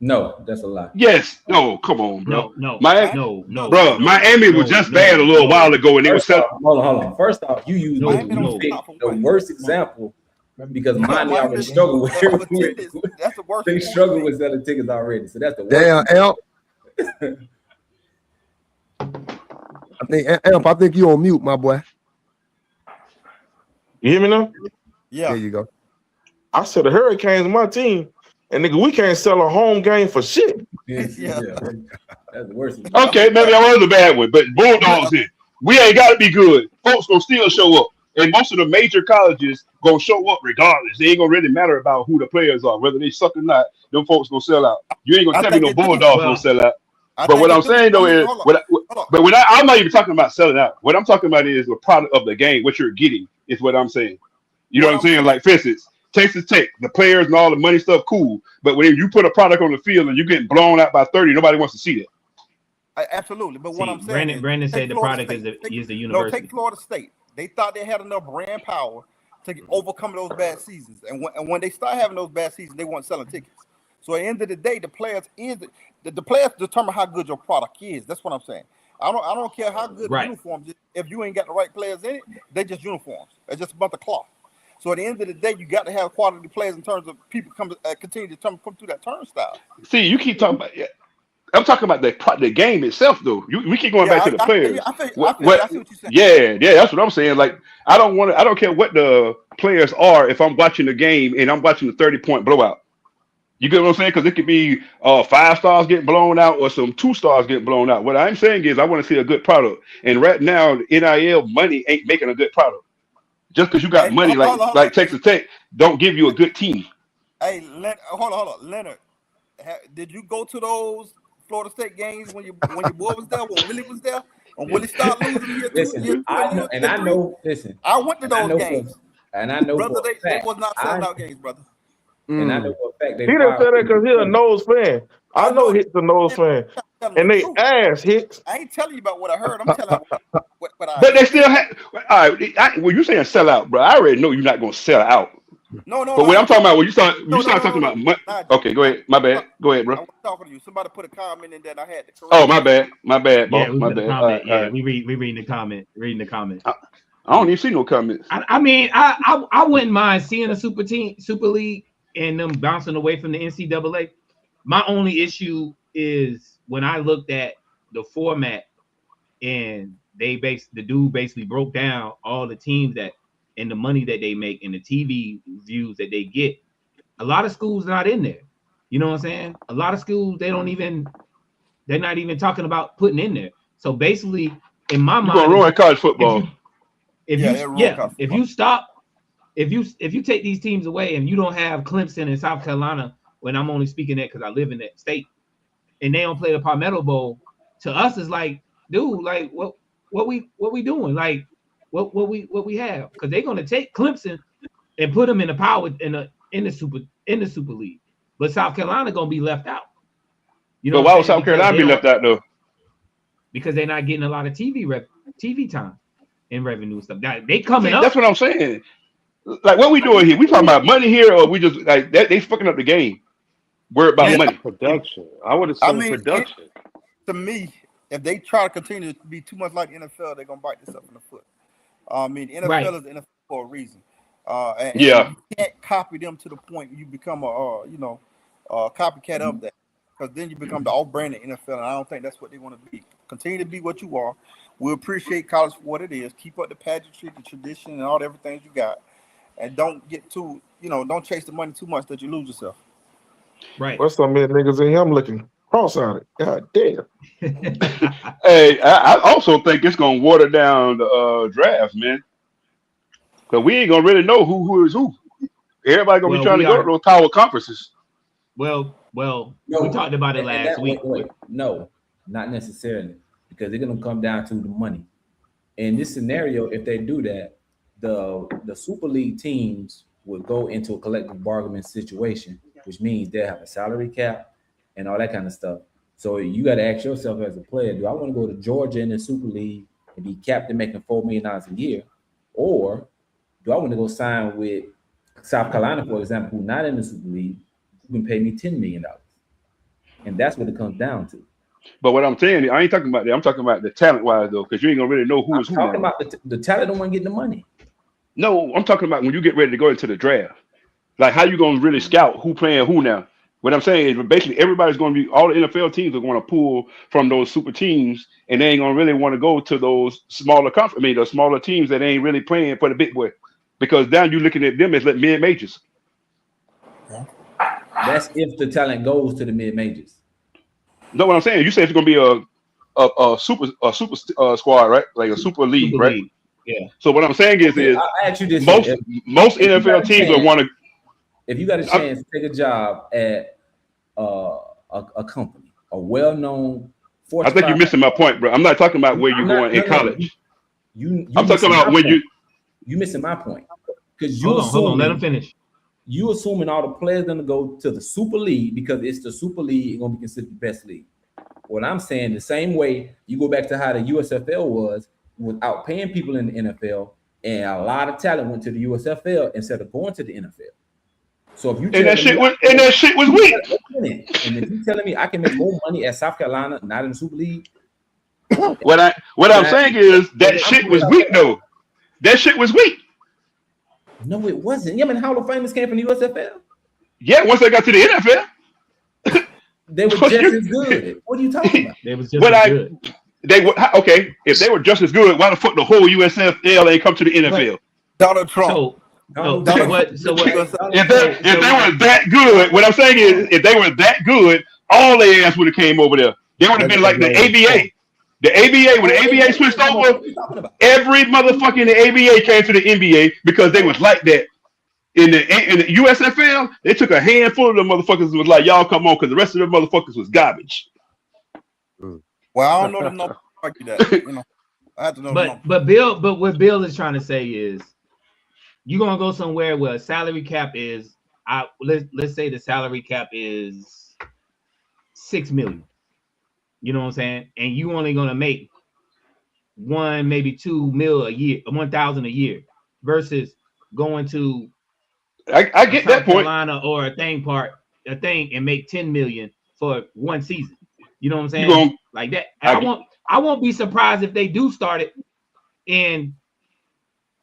S11: No, that's a lie.
S12: Yes. No, come on, bro.
S7: No.
S12: Bro, Miami was just bad a little while ago, and they were selling.
S11: Hold on. First off, you use the worst example because Miami already struggled with
S9: that's the worst.
S11: They struggle with selling tickets already, so that's the worst.
S6: Damn, Amp. I think you on mute, my boy.
S10: You hear me now?
S9: Yeah.
S6: There you go.
S10: I said the Hurricanes are my team. And nigga, we can't sell a home game for shit.
S11: That's the worst.
S12: Okay, maybe I was a bad one, but Bulldogs here. We ain't got to be good. Folks gonna still show up, and most of the major colleges gonna show up regardless. It ain't gonna really matter about who the players are, whether they suck or not. Them folks gonna sell out. You ain't gonna tell me no Bulldogs gonna sell out. But what I'm saying though is, I'm not even talking about selling out. What I'm talking about is the product of the game. What you're getting is what I'm saying. You know what I'm saying? Like, for instance, Texas Tech, the players and all the money stuff, cool. But when you put a product on the field and you're getting blown out by 30, nobody wants to see that.
S13: Absolutely, but what I'm saying,
S7: Brandon said the product is the university.
S13: No, take Florida State. They thought they had enough brand power to overcome those bad seasons, and when they start having those bad seasons, they weren't selling tickets. So at the end of the day, the players determine how good your product is. That's what I'm saying. I don't care how good the uniforms. If you ain't got the right players in it, they're just uniforms. They're just a bunch of cloth. So at the end of the day, you got to have quality players in terms of people continue to come through that turnstile.
S12: See, you keep talking about. I'm talking about the game itself, though. We keep going back to the players.
S13: I see what you're saying.
S12: Yeah, that's what I'm saying. Like, I don't care what the players are if I'm watching the game and I'm watching the 30-point blowout. You get what I'm saying? Because it could be 5 stars getting blown out or some 2 stars getting blown out. What I'm saying is I want to see a good product. And right now, NIL money ain't making a good product. Just because you got money like Texas Tech don't give you a good team.
S13: Hey, hold on, Leonard. Did you go to those Florida State games when your boy was there, when Willie was there, when Willie started losing
S11: Listen, I went
S13: to those games.
S11: And I know,
S13: brother, they was not selling out games, brother.
S11: And I know for a fact
S10: he didn't say that because he's a nose fan. I know Hicks a nose fan, and they ass Hicks.
S13: I ain't telling you about what I heard. I'm telling you what I heard.
S12: But they still have. All right, when you saying sell out, bro, I already know you're not gonna sell out.
S13: No.
S12: But when I'm talking about when you start talking about money. Okay, go ahead. My bad. Go ahead, bro.
S13: I was talking to you. Somebody put a comment in there, and I had to correct.
S12: Oh, my bad, boss.
S7: Yeah,
S12: my bad.
S7: We reading the comment.
S12: I don't even see no comments.
S7: I mean, I wouldn't mind seeing a Super League and them bouncing away from the NCAA. My only issue is when I looked at the format and the dude basically broke down all the teams that and the money that they make and the TV views that they get. A lot of schools not in there. You know what I'm saying? A lot of schools they're not even talking about putting in there. So basically, in my mind,
S12: you're gonna ruin college football.
S7: If you take these teams away and you don't have Clemson and South Carolina, when I'm only speaking that because I live in that state, and they don't play the Palmetto Bowl, to us it's like, dude, like what we doing? Like what we have? Because they're gonna take Clemson and put them in the power in the Super League, but South Carolina gonna be left out. You know,
S12: but why would South Carolina be left out though?
S7: Because they're not getting a lot of TV time and revenue and stuff. They coming up.
S12: That's what I'm saying. Like, what we doing here? We talking about money here, or we just like that? They fucking up the game. Worried about money.
S8: Production. I would have said production.
S13: To me, if they try to continue to be too much like the NFL, they're gonna bite themselves in the foot. I mean, the NFL is the NFL for a reason. And you can't copy them to the point you become a copycat of that, because then you become the off-branded NFL, and I don't think that's what they want to be. Continue to be what you are. We appreciate college for what it is. Keep up the pageantry, the tradition, and all the everything you got. And don't get too, don't chase the money too much that you lose yourself.
S7: Right.
S10: What's some many niggas in here? I'm looking cross-eyed. God damn.
S12: Hey, I also think it's gonna water down the draft, man. Because we ain't gonna really know who is who. Everybody gonna be trying to go to those power conferences.
S7: Well, we talked about it last week.
S11: No, not necessarily, because they're gonna come down to the money. In this scenario, if they do that, the Super League teams would go into a collective bargaining situation, which means they have a salary cap and all that kind of stuff. So you got to ask yourself as a player, do I want to go to Georgia in the Super League and be capped and making $4 million a year? Or do I want to go sign with South Carolina, for example, who's not in the Super League, who can pay me $10 million? And that's what it comes down to.
S12: But what I'm saying, I ain't talking about that. I'm talking about the talent-wise, though, because you ain't going to really know who is who.
S11: I'm talking about the talent don't want to get the money.
S12: No, I'm talking about when you get ready to go into the draft. Like, how you going to really scout who playing who now? What I'm saying is basically everybody's going to be, all the NFL teams are going to pull from those super teams, and they ain't going to really want to go to those smaller the smaller teams that ain't really playing for the big boy. Because now you're looking at them as like mid-majors.
S11: That's if the talent goes to the mid-majors.
S12: know what I'm saying? You said it's gonna be a super squad, right? Like a super league,
S7: Super
S12: right?
S7: League. Yeah.
S12: So what I'm saying is
S11: I'll ask you this:
S12: most
S11: if you got
S12: NFL
S11: a
S12: teams will
S11: chance-
S12: want to.
S11: If you got a chance to take a job at a company, a well-known
S12: I think you're missing my point, bro. I'm not talking about where you're going in college. I'm talking about when
S11: you missing my point because
S7: hold on, let him finish.
S11: You assuming all the players gonna go to the Super League because it's the Super League gonna be considered the best league. What I'm saying, the same way you go back to how the USFL was without paying people in the NFL, and a lot of talent went to the USFL instead of going to the NFL. So if you
S12: that shit was weak.
S11: And if you're telling me I can make more money at South Carolina, not in the Super League,
S12: what I'm saying is that shit was weak though. That shit was weak.
S11: No, it wasn't. Yeah, I mean, Hall of Famers came from the USFL.
S12: Yeah, once they got to the NFL,
S11: they were just as good. What are you talking about?
S7: They was just as good.
S12: They were okay. If they were just as good, why the fuck the whole USFL ain't come to the NFL?
S13: Donald Trump.
S7: So what?
S12: If they were that good, what I'm saying is, if they were that good, all their ass would have came over there. They would have been like the ABA. The ABA, when the ABA switched over, every motherfucker in the ABA came to the NBA because they was like that. In the USFL, they took a handful of the motherfuckers and was like, y'all come on, because the rest of the motherfuckers was garbage.
S13: Well, I don't know the number argue that. You know, I have to know.
S7: But what Bill is trying to say is, you're gonna go somewhere where salary cap is, let's say the salary cap is $6 million. You know what I'm saying? And you only gonna make $1, maybe $2 million a year, 1,000 a year, versus going to
S12: I get that point.
S7: Carolina or a thing and make $10 million for one season. You know what I'm saying? Like that. I won't be surprised if they do start it. And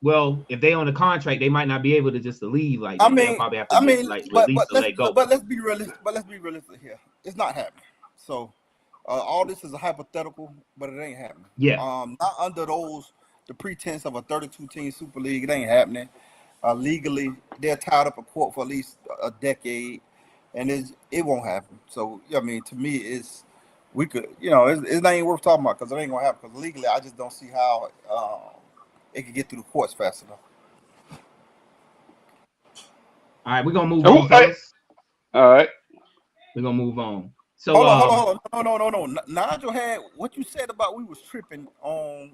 S7: well, if they on a contract, they might not be able to just leave. Like they'll probably have to release to let go.
S13: But let's be realistic. Here. It's not happening. So all this is a hypothetical, but it ain't happening.
S7: Yeah.
S13: Not under the pretense of a 32-team Super League. It ain't happening. Legally, they're tied up in court for at least a decade, and it won't happen. So I mean, to me, it's not even worth talking about because it ain't gonna happen. Because legally, I just don't see how it can get through the courts fast enough.
S7: All right, we're gonna move on.
S12: All right,
S7: we're gonna move on. So
S13: hold on. No. Nigel had what you said about we was tripping on.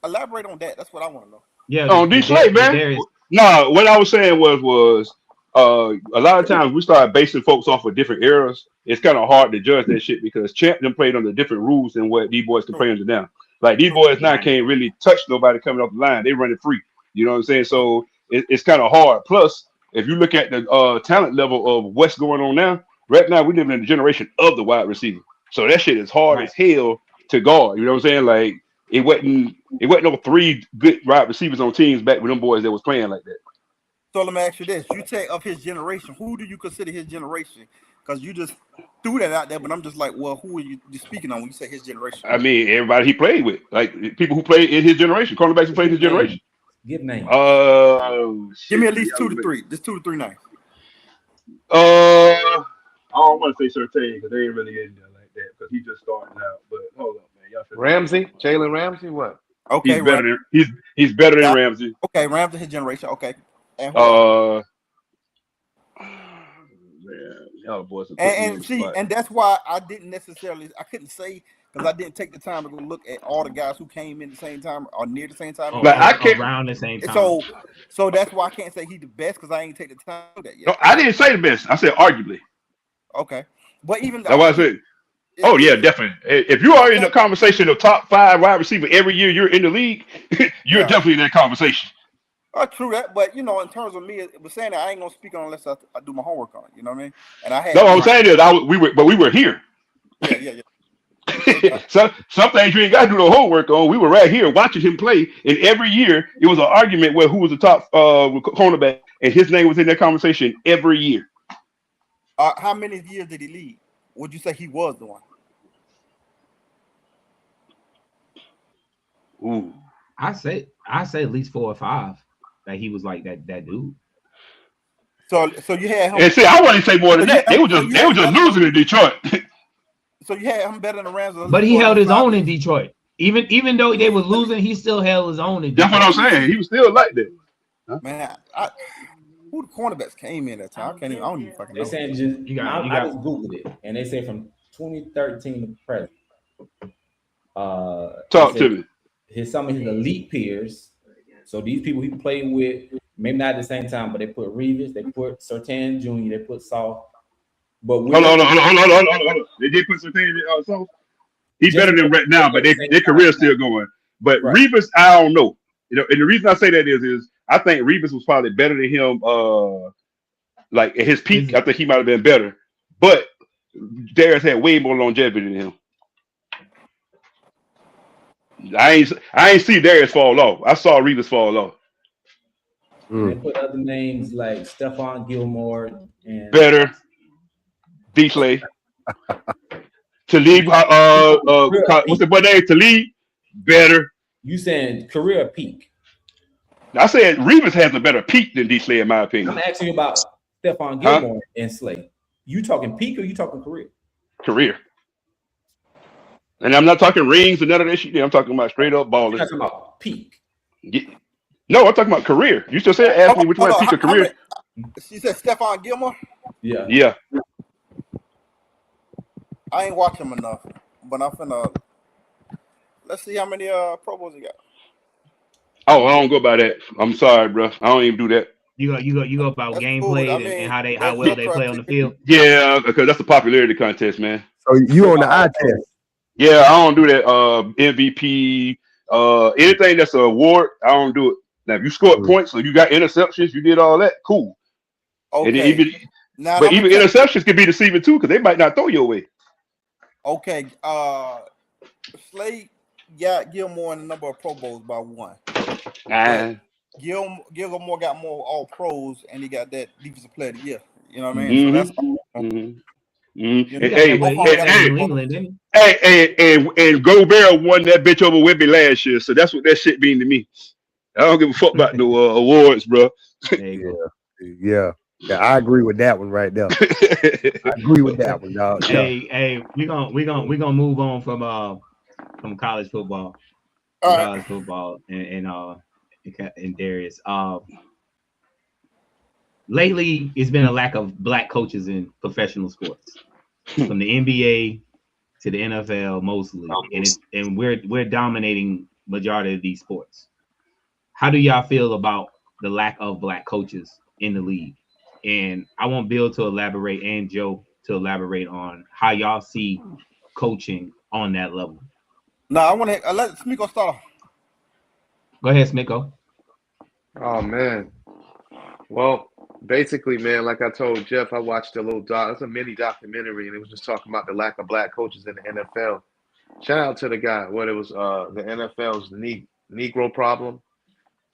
S13: Elaborate on that. That's what I want to know.
S12: Yeah, on D Slate, man. No, what I was saying was a lot of times we start basing folks off of different eras. It's kind of hard to judge that shit because Champ them played under different rules than what these boys can play under now. Like these boys now can't really touch nobody coming off the line. They run it free. You know what I'm saying? So it's kind of hard. Plus, if you look at the talent level of what's going on now, right now we live in the generation of the wide receiver. So that shit is hard as hell to guard. You know what I'm saying? Like it wasn't no 3 good wide receivers on teams back with them boys that was playing like that.
S13: So let me ask you this: you take of his generation, who do you consider his generation? Because you just threw that out there, but I'm just like, well, who are you speaking on when you say his generation?
S12: I mean, everybody he played with, like people who played in his generation, cornerbacks who played in his generation.
S11: Give names.
S13: Give me at least 2 to 3. Just 2 to 3 names.
S12: I don't want to say Surtain because they ain't really in there like that because he's just starting out. But hold up, man, y'all.
S8: Ramsey, Jalen Ramsey, what?
S13: Okay,
S12: he's better than Ramsey.
S13: Okay, Ramsey his generation. Okay. And
S12: boys
S13: and that's why I couldn't say because I didn't take the time to go look at all the guys who came in the same time or near the same time.
S7: Around the same time.
S13: So that's why I can't say he's the best because I ain't take the time to do that yet.
S12: No, I didn't say the best. I said arguably.
S13: Okay, but even
S12: that's why I said. Oh yeah, definitely. If you are in the conversation of top 5 wide receiver every year you're in the league, you're definitely in that conversation.
S13: True that, but in terms of me, it was saying that I ain't gonna speak on unless I do my homework on it. You know what I mean? And I had.
S12: No, I'm saying is we were here.
S13: Yeah.
S12: Some things you ain't got to do the homework on. We were right here watching him play, and every year it was an argument who was the top cornerback, and his name was in that conversation every year.
S13: How many years did he lead? Would you say he was the one?
S12: Ooh,
S7: I say at least 4 or 5 that he was like that dude.
S13: So you had him.
S12: And see, I wouldn't say more than that. They were just losing in Detroit.
S13: So you had him better than the Rams.
S7: But he held his own in Detroit. Even though they were losing, he still held his own in Detroit.
S12: That's what I'm saying. He was still like that.
S13: Huh? Man, who the cornerbacks came in that time? I don't even fucking know.
S11: They saying I just Googled it, and they say from 2013 to present.
S12: Talk to me.
S11: Some of his elite peers. So these people he played with, maybe not at the same time, but they put Reeves, they put Surtain Jr., they put Saul. But
S12: hold on. They did put Surtain Saul. He's better than right now, but their career's still going. But right. Reeves, I don't know. You know, and the reason I say that is I think Reeves was probably better than him. Like at his peak, I think he might have been better. But Darius had way more longevity than him. I ain't see Darius fall off. I saw Reeves fall off.
S11: They put other names like Stephon Gilmore and
S12: better. D-Slay. Talib, what's the boy name? Talib, better.
S11: You saying career peak?
S12: I said Reeves has a better peak than D-Slay in my opinion.
S11: I'm asking you about Stephon Gilmore and Slay. You talking peak or you talking career?
S12: Career. And I'm not talking rings and none of that shit. I'm talking about straight up ballers.
S11: You're talking about peak.
S12: Yeah. No, I'm talking about career. You still said ask me which one peak of career.
S13: She said Stephon Gilmore?
S11: Yeah.
S12: Yeah.
S13: I ain't watching him enough, but I'm finna. Let's see how many Pro Bowls he got.
S12: Oh, I don't go by that. I'm sorry, bro. I don't even do that.
S7: You go about gameplay and how well they play on the field.
S12: Yeah, because that's a popularity contest, man.
S6: So you on the eye test?
S12: Yeah, I don't do that. MVP, anything that's an award, I don't do it. Now, if you scored points, so you got interceptions, you did all that, cool.
S13: Okay.
S12: But even interceptions can be deceiving too, because they might not throw your way.
S13: Okay. Slade got Gilmore in the number of Pro Bowls by one. Gilmore got more All Pros, and he got that Defensive Player of the Year. You know what I mean?
S12: And Gobert won that bitch over Wemby last year, so that's what that shit mean to me. I don't give a fuck about no awards, bro.
S6: Yeah, I agree with that one right there. I agree with that one, dog.
S7: Hey, we gonna move on from college football, and Darius. Lately, it's been a lack of black coaches in professional sports, from the NBA to the NFL mostly, and we're dominating majority of these sports. How do y'all feel about the lack of black coaches in the league? And I want Bill to elaborate and Joe to elaborate on how y'all see coaching on that level.
S13: No, I want to let Smiko start.
S7: Go ahead, Smiko.
S8: Oh man. Well, basically, man, like I told Jeff, I watched it's a mini documentary, and it was just talking about the lack of black coaches in the NFL. Shout out to the guy. What it was, the NFL's Negro problem.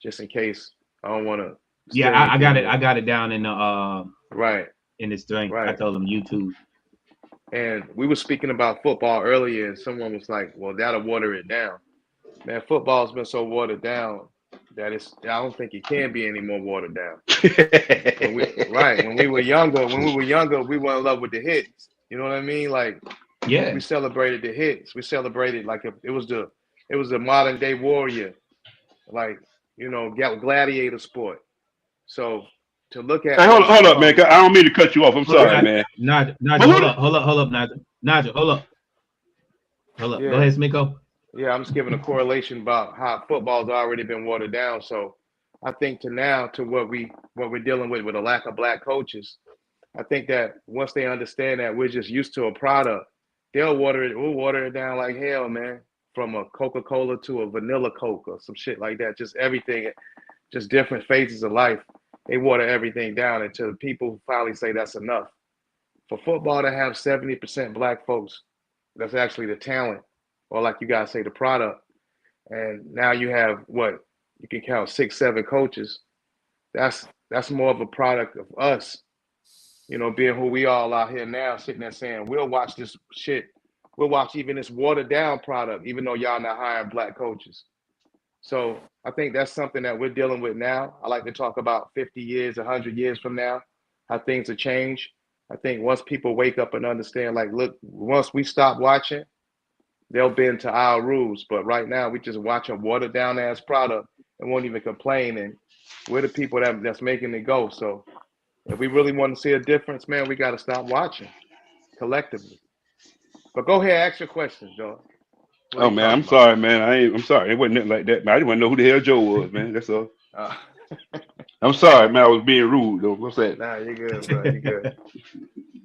S8: Just in case, I don't want to.
S7: Yeah, I got it. I got it down in the
S8: right
S7: in this thing.
S8: Right.
S7: I told them YouTube.
S8: And we were speaking about football earlier, and someone was like, "Well, that'll water it down." Man, football's been so watered down that I don't think it can be any more watered down. When we were younger, we were in love with the hits. You know what I mean? Like,
S7: yeah,
S8: we celebrated the hits. We celebrated like it was the modern day warrior, like, you know, gladiator sport. So to look at,
S12: hey, hold up, man. I don't mean to cut you off. I'm sorry, man.
S7: Nigel, hold up, Nigel, hold up. Yeah. Go ahead, Smiko.
S8: Yeah, I'm just giving a correlation about how football's already been watered down. So I think to what we're dealing with a lack of black coaches, I think that once they understand that we're just used to a product, we'll water it down like hell, man. From a Coca-Cola to a vanilla Coke or some shit like that. Just everything, just different phases of life. They water everything down until people finally say that's enough. For football to have 70% black folks, that's actually the talent, or like you guys say, the product. And now you have you can count 6, 7 coaches. That's more of a product of us, you know, being who we all out here now, sitting there saying, we'll watch this shit. We'll watch even this watered down product, even though y'all not hiring black coaches. So I think that's something that we're dealing with now. I like to talk about 50 years, 100 years from now, how things have changed. I think once people wake up and understand, like, look, once we stop watching, they'll bend to our rules. But right now, we just watch a watered down ass product and won't even complain. And we're the people that's making it go. So if we really want to see a difference, man, we got to stop watching collectively. But go ahead, ask your questions, dog.
S12: Oh man, I'm sorry, man. I'm sorry. It wasn't nothing like that, man. I didn't want to know who the hell Joe was, man. That's all. I'm sorry, man. I was being rude, though. What's that?
S8: Nah, you're good, bro. You're good.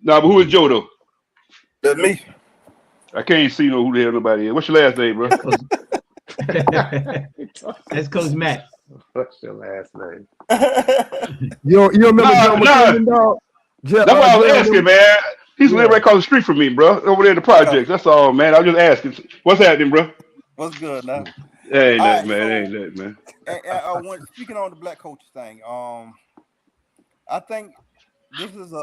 S12: Nah, but who is Joe, though?
S13: That's me.
S12: I can't see who the hell nobody is. What's your last name, bro?
S7: That's Coach Matt.
S8: What's your last name?
S6: You remember Joe McClellan, dog?
S12: That's what I was asking, man. He's living right across the street from me, bro. Over there in the projects. That's all, man. I was just asking. What's happening, bro?
S13: What's good now?
S12: Ain't nothing, man. Ain't nothing, man.
S13: When speaking on the black coaches thing, I think this is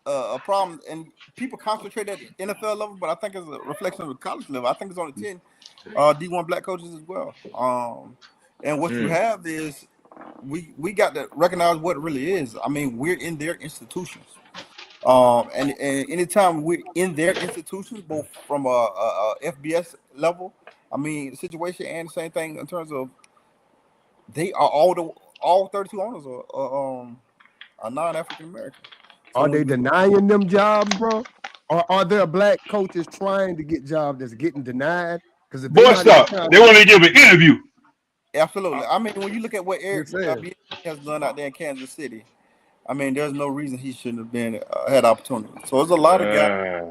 S13: a problem, and people concentrate at the NFL level, but I think it's a reflection of the college level. I think it's only 10 D1 black coaches as well. And what you have is we got to recognize what it really is. I mean, we're in their institutions. And anytime we're in their institutions, both from a FBS level, I mean, the situation, and the same thing in terms of they are all 32 owners are non-African American. So
S6: are they denying them jobs, bro? Or are there black coaches trying to get jobs that's getting denied? Because
S12: boy, stop. They want to give an interview.
S13: Absolutely. I mean, when you look at what Eric has done out there in Kansas City, I mean, there's no reason he shouldn't have been had opportunity. So there's a lot of guys.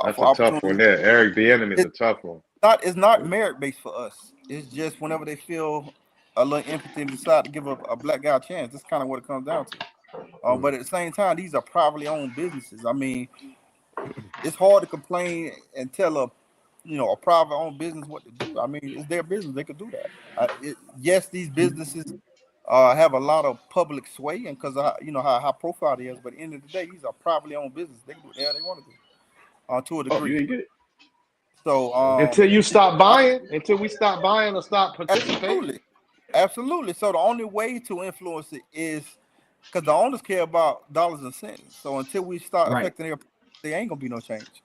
S8: That's a tough one there. Eric Bieniemy is a tough one.
S13: It's not merit based for us. It's just whenever they feel a little empathy and decide to give a black guy a chance. That's kind of what it comes down to. But at the same time, these are privately owned businesses. I mean, it's hard to complain and tell a private owned business what to do. I mean, it's their business. They could do that. Yes, these businesses have a lot of public sway, and because how high profile it is. But at the end of the day, these are privately owned businesses. They can do whatever they want to do to a degree.
S12: You didn't get it.
S13: So
S8: until you stop buying, until we stop buying or stop participating.
S13: Absolutely. So the only way to influence it is because the owners care about dollars and cents. So until we start affecting their, there ain't gonna be no change.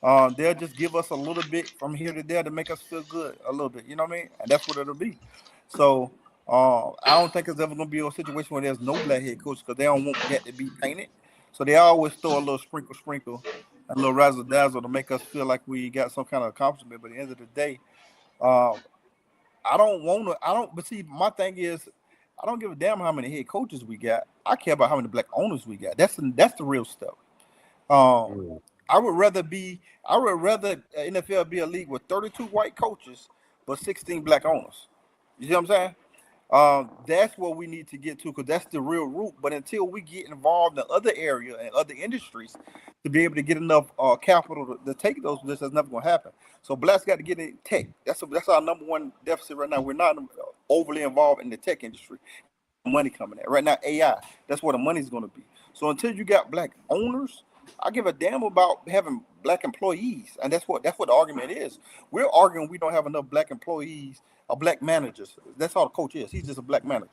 S13: They'll just give us a little bit from here to there to make us feel good a little bit. You know what I mean? And that's what it'll be. So I don't think it's ever gonna be a situation where there's no black head coach because they don't want that to be painted. So they always throw a little sprinkle, a little razzle dazzle to make us feel like we got some kind of accomplishment. But at the end of the day, but see, my thing is, I don't give a damn how many head coaches we got. I care about how many black owners we got. That's the real stuff. I would rather NFL be a league with 32 white coaches but 16 black owners. You see what I'm saying? That's what we need to get to because that's the real root. But until we get involved in other area and other industries to be able to get enough capital to take those positions, that's never going to happen. So blacks got to get in tech. That's our number one deficit right now. We're not overly involved in the tech industry. Money coming at right now, AI. That's where the money's going to be. So until you got black owners, I give a damn about having black employees, and that's what the argument is. We're arguing we don't have enough black employees or black managers. That's all the coach is. He's just a black manager.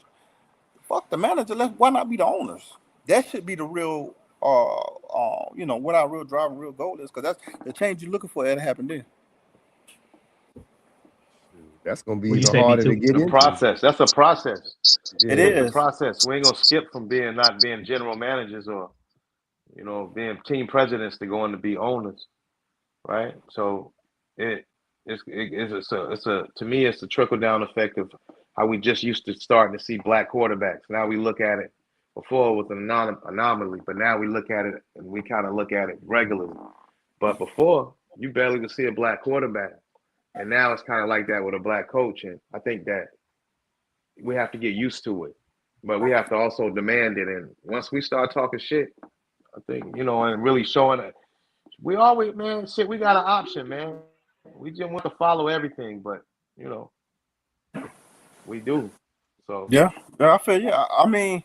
S13: Fuck the manager. Why not be the owners? That should be the real, what our real drive and real goal is, because that's the change you're looking for. That'll happen then.
S6: That's gonna be even harder to get into.
S8: Process. That's a process.
S13: Yeah. It is
S8: a process. We ain't gonna skip from not being general managers or being team presidents to going to be owners, right? So to me it's a trickle down effect of how we just used to starting to see black quarterbacks. Now we look at it before with an anomaly, but now we look at it and we kind of look at it regularly. But before you barely could see a black quarterback. And now it's kind of like that with a black coach. And I think that we have to get used to it, but we have to also demand it. And once we start talking shit, I think, and really showing it, we always, man, shit, we got an option, man. We just want to follow everything, but, we do. So
S13: yeah, I feel I mean,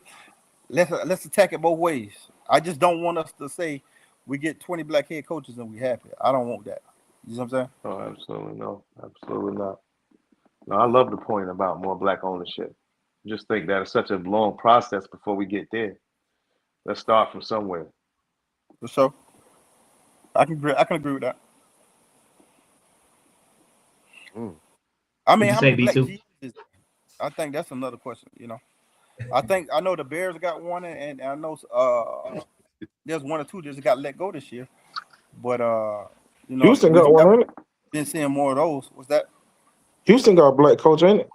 S13: let's attack it both ways. I just don't want us to say we get 20 black head coaches and we happy. I don't want that. You know what I'm saying?
S8: Oh, absolutely no. Absolutely not. No, I love the point about more black ownership. Just think that it's such a long process before we get there. Let's start from somewhere.
S13: For sure. I can agree with that. I mean, how many black GMs is there? I think that's another question. I know the Bears got one, and I know there's one or two that got let go this year. But
S10: Houston got one, ain't it?
S13: Been seeing more of those. What's that?
S10: Houston got a black coach, ain't it?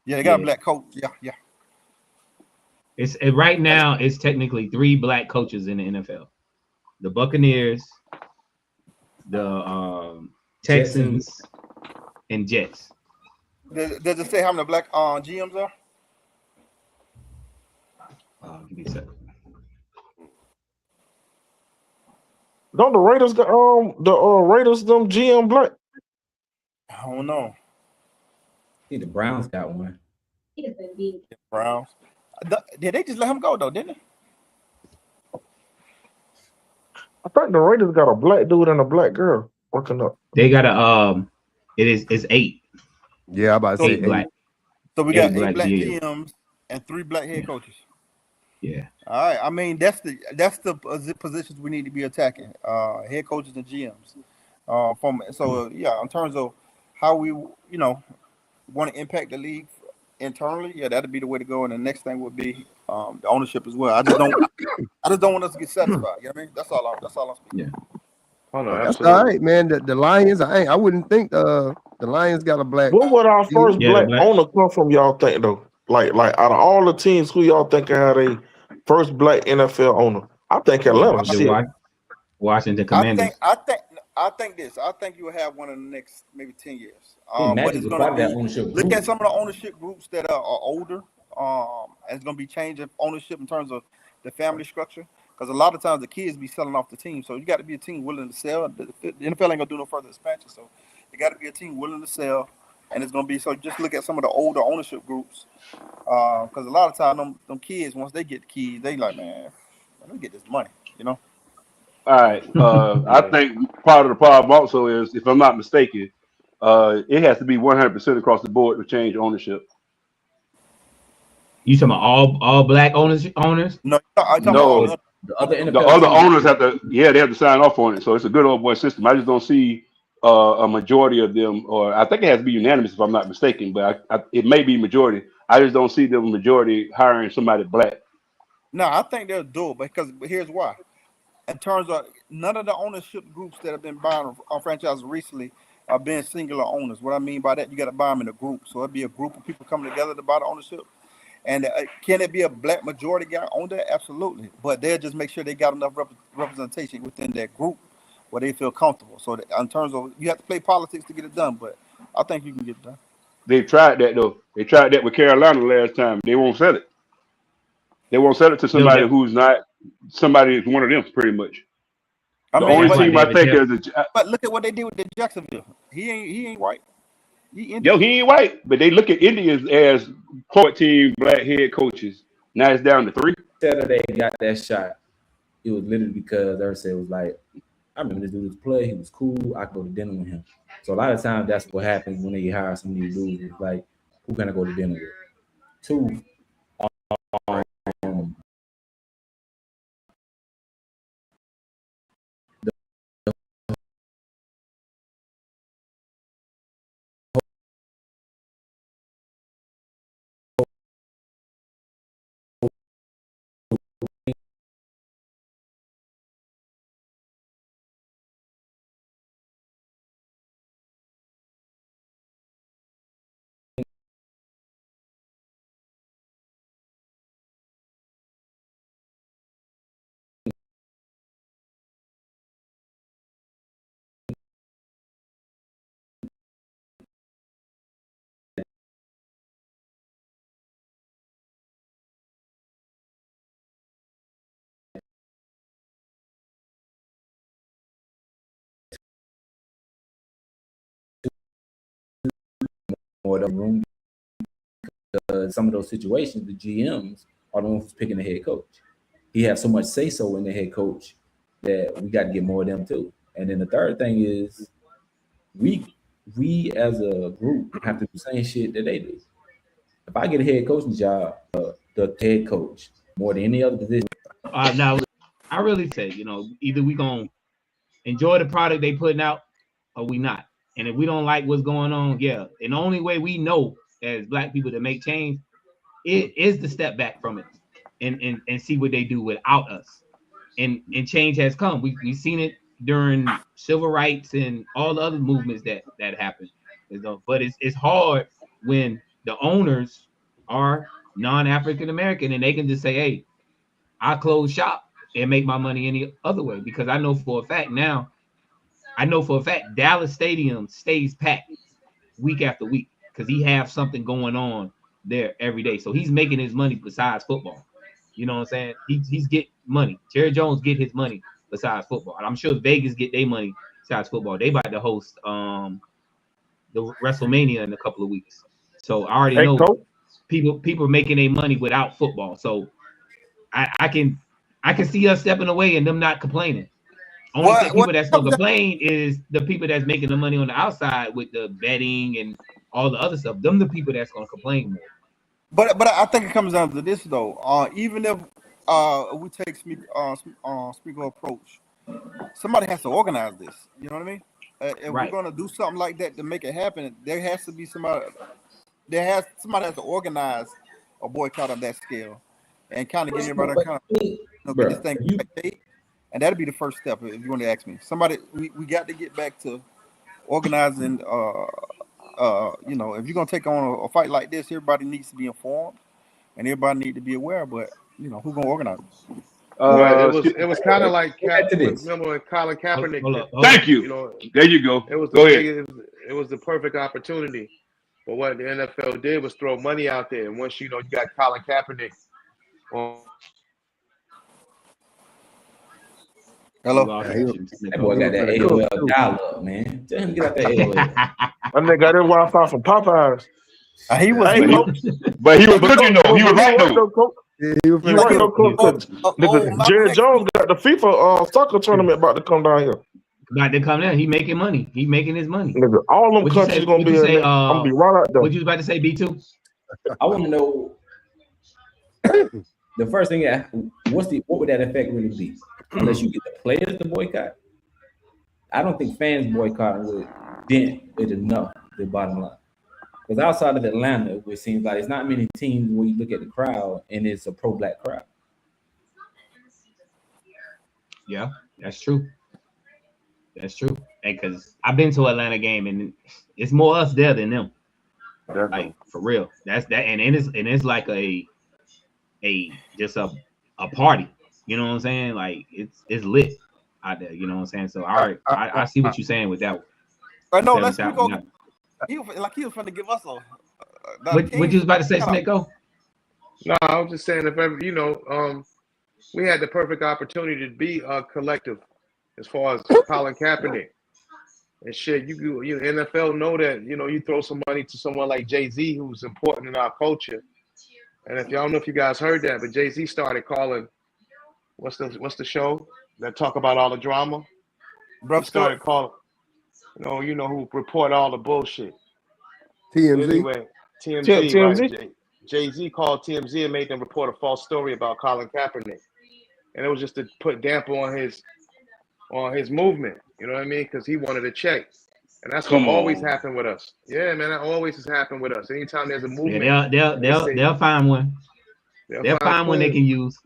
S13: Yeah, they got a black coach. Yeah.
S7: It's right now. It's technically 3 black coaches in the NFL: the Buccaneers, the Texans, and Jets.
S13: Does it say how many black GMs are?
S7: Give me a second.
S10: Don't the Raiders got Raiders them GM black?
S13: I don't know.
S11: I think the Browns got one.
S13: The Browns. Did they just let him go though? Didn't they?
S10: I think the Raiders got a black dude and a black girl working up.
S7: They got a it's 8.
S6: Yeah, I'm about to say
S7: 8 black.
S13: So we got 8 black GMs and 3 black head coaches.
S7: Yeah.
S13: All right. I mean, that's the positions we need to be attacking. Head coaches and GMs. In terms of how we want to impact the league internally, that'd be the way to go. And the next thing would be the ownership as well. I just don't want us to get satisfied. You know what I mean? That's all I'm speaking.
S7: Yeah.
S8: Oh, no,
S6: that's all right, man. The Lions, I wouldn't think the Lions got a black.
S10: What would our first black owner come from? Y'all think though? Like out of all the teams, who y'all think had a first black NFL owner? I think Atlanta.
S7: Washington Commanders.
S13: I think this. I think you will have one in the next maybe 10 years. But it's going to be look at some of the ownership groups that are older. And it's going to be changing ownership in terms of the family structure. Because a lot of times the kids be selling off the team. So you got to be a team willing to sell. The NFL ain't going to do no further expansion. So you got to be a team willing to sell. And it's going to be, so just look at some of the older ownership groups. Because a lot of times them kids, once they get the keys, they like, man, let me get this money,
S12: All right. I think part of the problem also is, if I'm not mistaken, it has to be 100% across the board to change ownership.
S7: You talking about all black owners?
S13: No,
S12: the other owners have to, they have to sign off on it. So it's a good old boy system. I just don't see a majority of them, or I think it has to be unanimous if I'm not mistaken, but it may be majority. I just don't see the majority hiring somebody black.
S13: No, I think they'll do it, because here's why. In terms of none of the ownership groups that have been buying on franchises recently are being singular owners. What I mean by that, you got to buy them in a group. So it'd be a group of people coming together to buy the ownership. And can it be a black majority guy on that? Absolutely. But they'll just make sure they got enough representation within that group where they feel comfortable. So that in terms of, you have to play politics to get it done, but I think you can get it done.
S12: They tried that though. They tried that with Carolina last time. They won't sell it. They won't sell it to somebody who's not somebody who's one of them, pretty much. The only team I think is
S13: but look at what they did with the Jacksonville. He ain't white.
S12: He ain't white, but they look at Indians as 14 black head coaches. Now it's down to 3.
S11: Saturday got that shot. It was literally because Ursay was like, I remember this dude was play. He was cool. I could go to dinner with him. So a lot of times that's what happens when they hire some of these dudes. It's like, who can I go to dinner with? 2, more the room. Some of those situations, the GMs are the ones who's picking the head coach. He has so much say so in the head coach that we got to get more of them too. And then the third thing is we as a group have to do the same shit that they do. If I get a head coaching job, the head coach more than any other position.
S7: Now I really say, you know, either we gonna enjoy the product they putting out or we not. And if we don't like what's going on, yeah. And the only way we know as black people to make change is to step back from it and see what they do without us. And change has come. We've seen it during civil rights and all the other movements that happened. But it's hard when the owners are non-African American and they can just say, hey, I close shop and make my money any other way. Because I know for a fact now, Dallas Stadium stays packed week after week because he have something going on there every day. So he's making his money besides football. You know what I'm saying? He's get money. Jerry Jones get his money besides football. And I'm sure Vegas get their money besides football. They about to host the WrestleMania in a couple of weeks. So I already know people are making their money without football. So I can see us stepping away and them not complaining. Only people that's gonna complain is the people that's making the money on the outside with the betting and all the other stuff. Them the people that's gonna complain more.
S13: But I think it comes down to this though. Even if we take speaker approach, somebody has to organize this. You know what I mean? If we're gonna do something like that to make it happen, there has to be somebody. Somebody has to organize a boycott of that scale and kind of get everybody kind of get this thing paid. And that'll be the first step if you want to ask me. Somebody, we got to get back to organizing. You know, if you're gonna take on a fight like this, everybody needs to be informed and everybody need to be aware. But you know, who's gonna organize it?
S8: It was kind of like remember when Colin Kaepernick.
S12: Thank you.
S8: You know,
S12: there you go.
S8: It was
S12: go ahead.
S8: It was the perfect opportunity. But what the NFL did was throw money out there. And once you got Colin Kaepernick on.
S11: Hello. That boy got that AOL dial-up, man. Tell him to get out that AOL.
S10: That nigga got his Wi-Fi from Popeyes.
S12: He was, but he was looking though. He was right though.
S6: Yeah, he was
S10: right though, nigga. Jerry Jones got the FIFA soccer tournament about to come down here.
S7: About to come down. He making money. He making his money.
S10: Nigga, all them countries gonna be. I'm gonna be right out there.
S7: What you was about to say, B2?
S11: I want to know. The first thing, what would that effect really be? Unless you get the players to boycott, I don't think fans boycotting would dent it enough. The bottom line, because outside of Atlanta, it seems like it's not many teams where you look at the crowd and it's a pro-black crowd.
S7: Yeah, that's true. That's true. And because I've been to Atlanta game and it's more us there than them. Like for real. That's that, and it's like a just a party. You know what I'm saying? Like it's lit out there. You know what I'm saying? So I see what you're saying with that one.
S13: I know. Let's go. He was trying to give us a.
S7: What you was about to say, Snicko?
S8: No, I was just saying if ever we had the perfect opportunity to be a collective as far as Colin Kaepernick and shit. You NFL know that you throw some money to someone like Jay-Z who's important in our culture. And if y'all don't know if you guys heard that, but Jay-Z started calling. What's the show that talk about all the drama? He started calling, you know who report all the bullshit.
S6: TMZ.
S8: Anyway, TMZ. Right? Jay-Z called TMZ and made them report a false story about Colin Kaepernick, and it was just to put damper on his movement. You know what I mean? Because he wanted a check, and that's what always happened with us. Yeah, man, that always has happened with us. Anytime there's a movement,
S7: they'll find one. They'll find one they can use.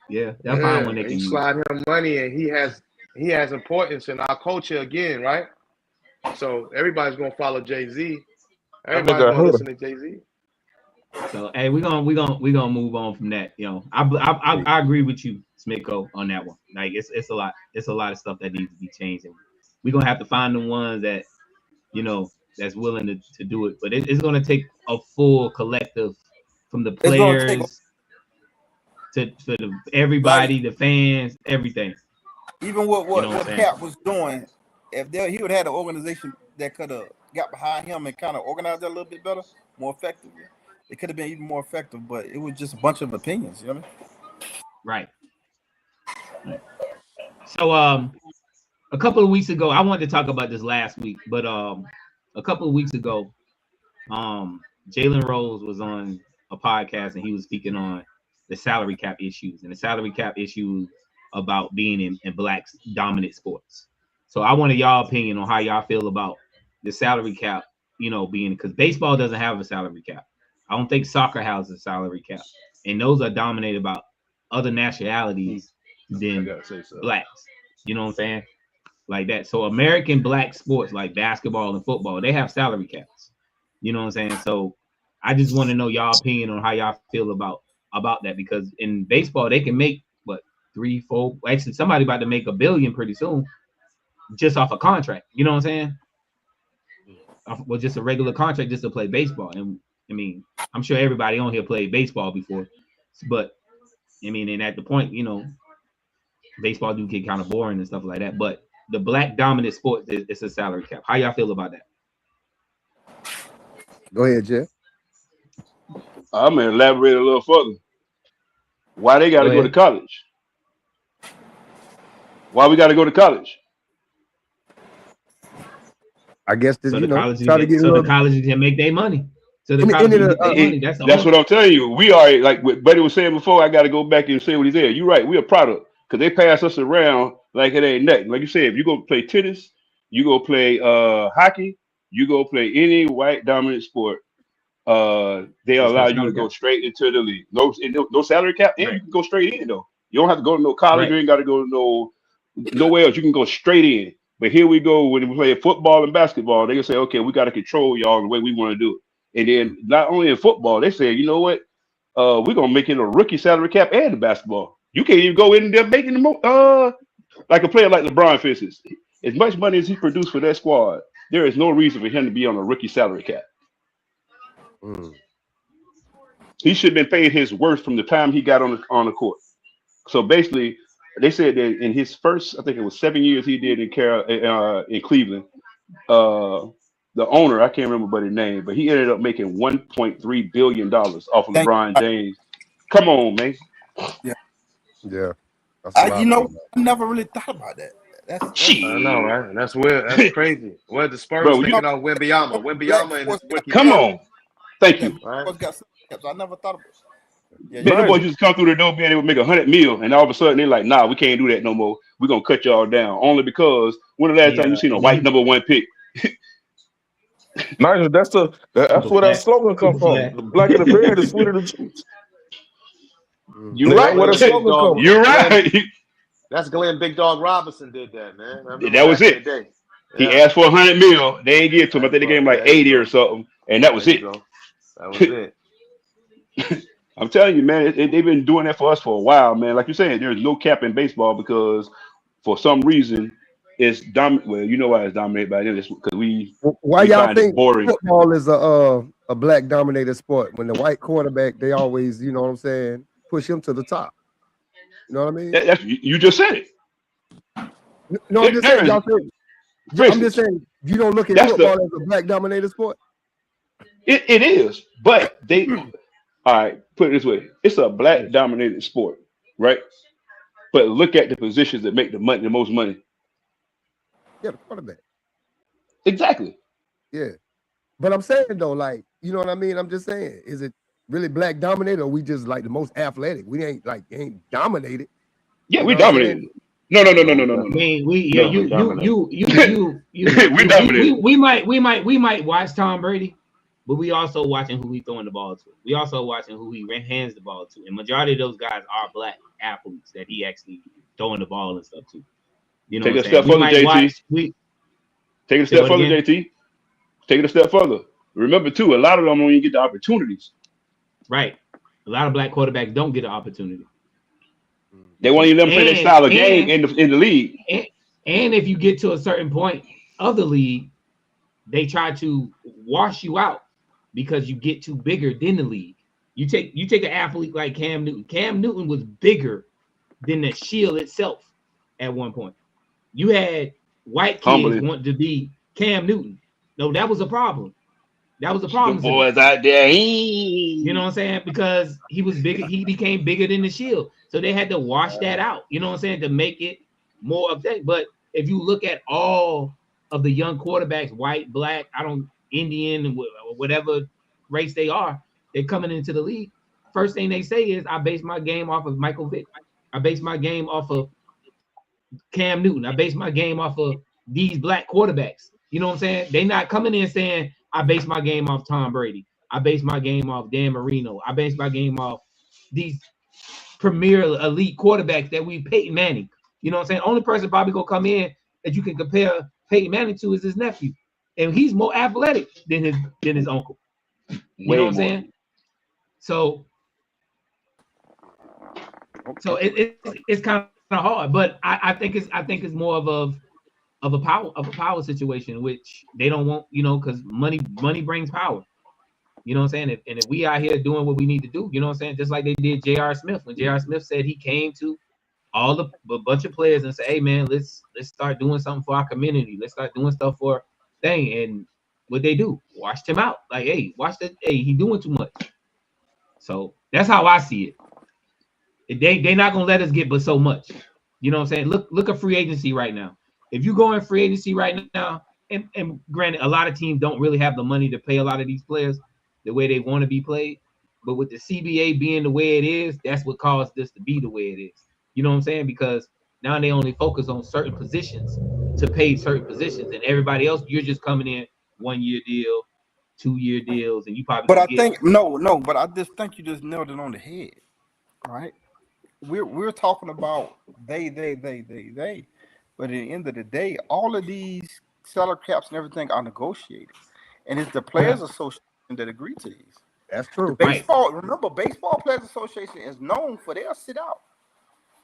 S7: Yeah, they'll find one they can use.
S8: Slide him money, and he has importance in our culture again, right? So everybody's gonna follow Jay-Z. Everybody's gonna listen to Jay-Z.
S7: So hey, we're gonna move on from that. I agree with you, Smitko, on that one. Like it's a lot of stuff that needs to be changed, and we're gonna have to find the ones that that's willing to do it. But it's gonna take a full collective from the players to everybody, the fans, everything.
S13: Even what Cap was doing, if he would have had an organization that could have got behind him and kind of organized that a little bit better, more effectively, it could have been even more effective. But it was just a bunch of opinions, you know what I mean?
S7: Right. So a couple of weeks ago, I wanted to talk about this last week, but a couple of weeks ago, Jalen Rose was on a podcast and he was speaking on the salary cap issues. And the salary cap issue about being in black dominant sports. So I wanted y'all opinion on how y'all feel about the salary cap, being, because baseball doesn't have a salary cap. I don't think soccer has a salary cap, and those are dominated by other nationalities than blacks. You know what I'm saying? Like that. So American black sports like basketball and football, they have salary caps. You know what I'm saying? So I just want to know y'all opinion on how y'all feel about that, because in baseball they can make what 3, 4, actually somebody about to make $1 billion pretty soon just off a contract. You know what I'm saying? Well, just a regular contract just to play baseball. And I mean, I'm sure everybody on here played baseball before, but I mean, and at the point, baseball do get kind of boring and stuff like that. But the black dominant sport, it's a salary cap. How y'all feel about that?
S6: Go ahead, Jeff.
S12: I'm gonna elaborate a little further. Why they got to go to college? Why we got to go to college?
S6: I guess
S7: so the colleges can make their money. So the colleges get their money. That's
S12: what I'm telling you. We are, like what Buddy was saying before. I got to go back and say what he said. You're right. We're a product because they pass us around like it ain't nothing. Like you said, if you go play tennis, you go play hockey, you go play any white dominant sport. They allow you to go straight into the league. No salary cap, and you can go straight in though. You don't have to go to no college. You ain't got to go to nowhere else. You can go straight in. But here we go, when we play football and basketball, they can say, okay, we got to control y'all the way we want to do it. And then not only in football, they say, you know what? We're gonna make it a rookie salary cap and the basketball. You can't even go in there making the like a player like LeBron, for instance. As much money as he produced for that squad, there is no reason for him to be on a rookie salary cap. He should have been paid his worth from the time he got on the court. So basically, they said that in his first, I think it was 7 years he did in Cleveland, the owner, I can't remember his name, but he ended up making $1.3 billion off of LeBron James. Come on, man.
S6: Yeah.
S13: I never really thought about that. That's
S8: I know, right? That's weird. That's crazy. Well, the Spurs taking out Wembanyama. Wembanyama and his rookie.
S12: Come on. Thank you.
S13: Right? I never thought about it.
S12: Yeah, the boys used to come through the door being able to make $100 million, and all of a sudden they're like, "Nah, we can't do that no more. We're gonna cut y'all down." Only because when the last time you seen a white #1 pick?
S10: Nigel, that's where that slogan come from. The blacker the bread, the sweeter the juice.
S12: You're right.
S10: Where the slogan come from.
S12: You're right.
S8: That's Glenn Big Dog Robinson did that, man.
S12: That was it. He asked for $100 million. They ain't give it to him. I think they gave him like 80 or something, and that was it.
S8: That was it.
S12: I'm telling you, man, they've been doing that for us for a while, man. Like you're saying, there's no cap in baseball because for some reason it's dominant. Well, you know why it's dominated by them? Because
S6: why y'all think football is a black dominated sport when the white quarterback, they always, you know what I'm saying, push him to the top. You know what I mean?
S12: You just said it.
S6: No, I'm just saying, y'all think, I'm just saying, you don't look at football as a black dominated sport?
S12: It is, but they all right, put it this way. It's a black dominated sport, right? But look at the positions that make the most money.
S6: Yeah, the quarterback.
S12: Exactly.
S6: Yeah. But I'm saying though, like, you know what I mean? I'm just saying, is it really black dominated or we just like the most athletic? We ain't dominated.
S12: Yeah, we dominated. No.
S7: I mean, we might watch Tom Brady, but we also watching who he throwing the ball to. We also watching who he hands the ball to. And majority of those guys are black athletes that he actually throwing the ball and stuff to. You know,
S12: take a step further, JT. Take it a step further, JT. Take it a step further. Remember too, a lot of them don't even get the opportunities.
S7: Right. A lot of black quarterbacks don't get an opportunity.
S12: They won't even let them play that style of game in the league.
S7: And if you get to a certain point of the league, they try to wash you out because you get too bigger than the league. You take an athlete like Cam Newton. Cam Newton was bigger than the Shield itself at one point. You had white kids want to be Cam Newton. No, that was a problem. That was a problem.
S12: The boys out there,
S7: you know what I'm saying? Because he was bigger, he became bigger than the Shield. So they had to wash that out, you know what I'm saying, to make it more of that. But if you look at all of the young quarterbacks, white, black, Indian, whatever race they are, they're coming into the league. First thing they say is, I base my game off of Michael Vick. I base my game off of Cam Newton. I base my game off of these black quarterbacks. You know what I'm saying? They not coming in saying I base my game off Tom Brady. I base my game off Dan Marino. I base my game off these premier elite quarterbacks that we Peyton Manning. You know what I'm saying? Only person probably gonna come in that you can compare Peyton Manning to is his nephew, and he's more athletic than his uncle. You know what I'm saying? So it's kind of hard, but I think it's more of a power situation, which they don't want, because money brings power. You know what I'm saying? And if we out here doing what we need to do, you know what I'm saying? Just like they did J.R. Smith, when J.R. Smith said he came to a bunch of players and said, hey man, let's start doing something for our community. Let's start doing stuff for thing. And what they do, washed him out. Like, hey, he doing too much. So that's how I see it. They're not gonna let us get but so much. You know what I'm saying? Look at free agency right now. If you go in free agency right now, and granted, a lot of teams don't really have the money to pay a lot of these players the way they want to be played. But with the CBA being the way it is, that's what caused this to be the way it is. You know what I'm saying? Because now they only focus on certain positions to pay certain positions, and everybody else, you're just coming in 1 year deal, 2 year deals, and you probably.
S13: But I think but I just think you just nailed it on the head, right? We're talking about they. But at the end of the day, all of these salary caps and everything are negotiated, and it's the Players Association that agree to these.
S6: That's true.
S13: Remember, Baseball Players Association is known for they'll sit out.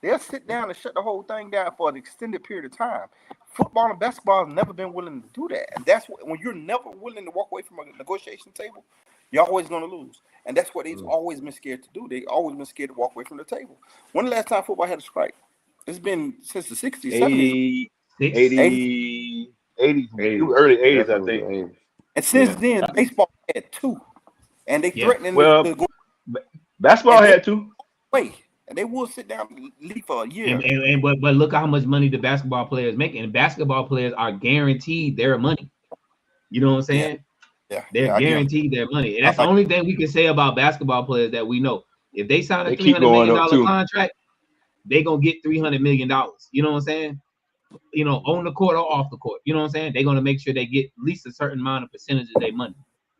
S13: They'll sit down and shut the whole thing down for an extended period of time. Football and basketball have never been willing to do that, and that's when you're never willing to walk away from a negotiation table, you're always going to lose. And that's what they've always been scared to do. They've always been scared to walk away from the table. When the last time football had a strike? It's been since the 60s, 70s.
S12: 80, early 80s, I think.
S13: And since then, baseball had two. And they threatened
S12: to go. Basketball had two.
S13: Wait. And they will sit down and leave for a year.
S7: But look at how much money the basketball players make. And basketball players are guaranteed their money. You know what I'm saying?
S13: Yeah.
S7: They're guaranteed their money. And that's the only thing we can say about basketball players that we know. If they sign a $300 million contract, they're going to get $300 million. You know what I'm saying? On the court or off the court. You know what I'm saying? They're going to make sure they get at least a certain amount of percentage of their money.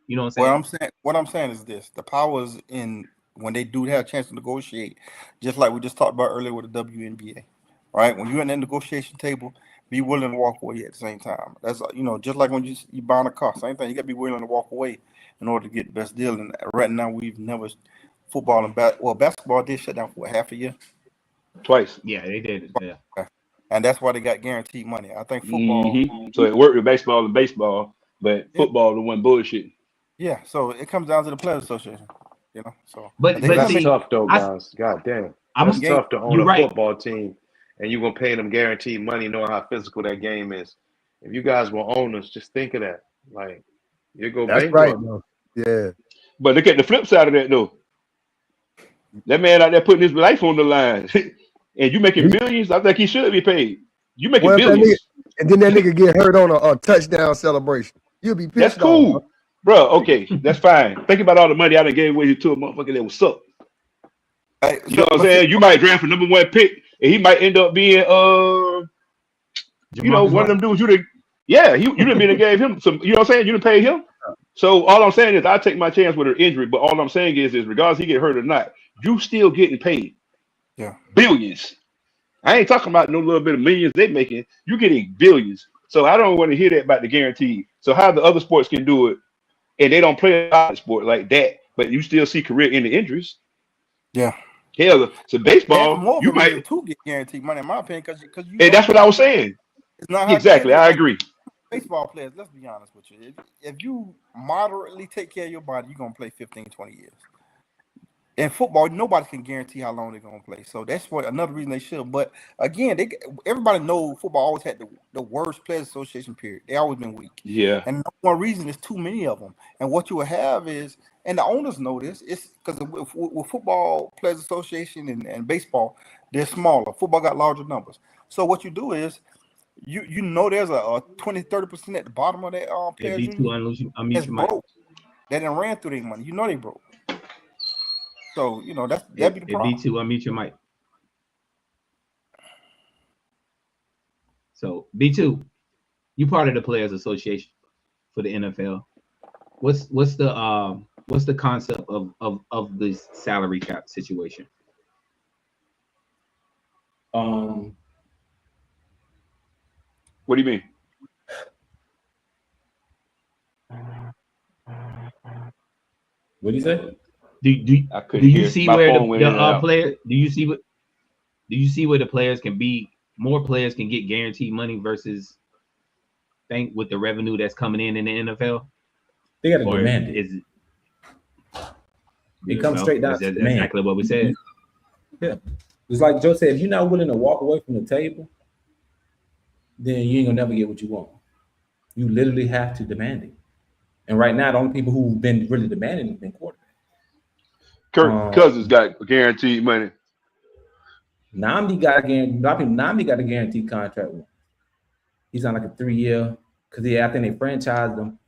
S7: You know what I'm saying?
S13: What I'm saying is this. The power is in when they do have a chance to negotiate, just like we just talked about earlier with the WNBA, right? When you're in the negotiation table, be willing to walk away at the same time. That's just like when you buying a car, same thing. You got to be willing to walk away in order to get the best deal. And right now, we've never football and basketball did shut down for half a year,
S12: twice.
S7: Yeah, they did. Yeah,
S13: and that's why they got guaranteed money. I think football.
S12: Mm-hmm. So it worked with baseball and baseball, but football the one bullshit.
S13: Yeah, so it comes down to the Players Association. So
S7: but
S8: that's tough though, guys. God damn, it's tough to own a football team, and you're gonna pay them guaranteed money, knowing how physical that game is. If you guys were owners, just think of that. Like, you go
S6: bankrupt. Right, though. Yeah.
S12: But look at the flip side of that though. That man out there putting his life on the line, and you making billions. I think he should be paid. You making billions,
S6: and then that nigga get hurt on a touchdown celebration. You'll be pissed.
S12: That's cool. Off, bro, okay, that's fine. Think about all the money I done gave away to a motherfucker that was suck. You know what I'm saying? You might draft a number 1 pick, and he might end up being one of them dudes you didn't. Yeah, you didn't mean to gave him some. You know what I'm saying? You didn't pay him. So all I'm saying is I take my chance with her injury, but all I'm saying is regardless he get hurt or not, you still getting paid.
S13: Yeah,
S12: billions. I ain't talking about no little bit of millions they making. You getting billions. So I don't want to hear that about the guarantee. So how the other sports can do it, and they don't play a sport like that, but you still see career ending injuries.
S13: Yeah.
S12: Hell, so baseball, you might
S13: to get guaranteed money, in my opinion, because you.
S12: And that's what I was saying.
S13: It's not
S12: exactly. I agree.
S13: Baseball players, let's be honest with you. If you moderately take care of your body, you're gonna play 15, 20 years. In football, nobody can guarantee how long they're gonna play. So that's what another reason they should. But again, everybody knows football always had the worst players association period. They always been weak.
S12: Yeah.
S13: And one reason is too many of them. And what you will have is, and the owners know this, it's because with football players association and baseball, they're smaller. Football got larger numbers. So what you do is you know there's a 20-30% at the bottom of that players union that's broke. They done ran through their money. You know they broke. So, that'd be the problem.
S7: B2, unmute your mic. So B2, you part of the Players Association for the NFL. What's the concept of this salary cap situation?
S12: What do you mean?
S11: What do you say?
S7: Do you see where the player? Do you see where the players can be? More players can get guaranteed money versus with the revenue that's coming in the NFL.
S11: They got to demand it. It comes straight down to demand.
S7: Exactly what we said.
S11: Yeah, it's like Joe said. If you're not willing to walk away from the table, then you ain't gonna never get what you want. You literally have to demand it. And right now, the only people who've been really demanding have been quarterbacks.
S12: Kirk Cousins got guaranteed money.
S11: Namdi got a guaranteed contract. He's on like a 3-year because I think they franchised him,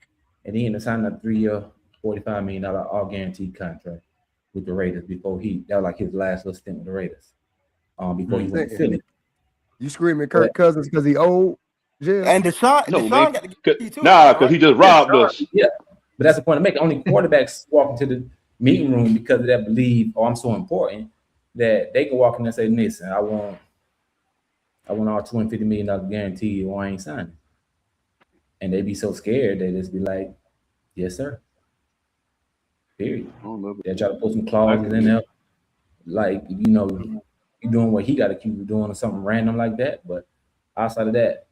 S11: and he ended up signing a 3-year, $45 million all guaranteed contract with the Raiders before that was like his last little stint with the Raiders. Before he went to Philly.
S6: You screaming Kirk Cousins because he old? Yeah.
S13: And Deshaun got the guarantee too.
S12: Because he just robbed us.
S11: Yeah, but that's the point I make. Only quarterbacks walk into the meeting room because of that belief, I'm so important that they can walk in and say, listen, I want all $250 million guaranteed or I ain't signing. And they be so scared they just be like, yes, sir. Period. They try to put some clauses in there. Like, you're doing what he got accused of doing or something random like that. But outside of that,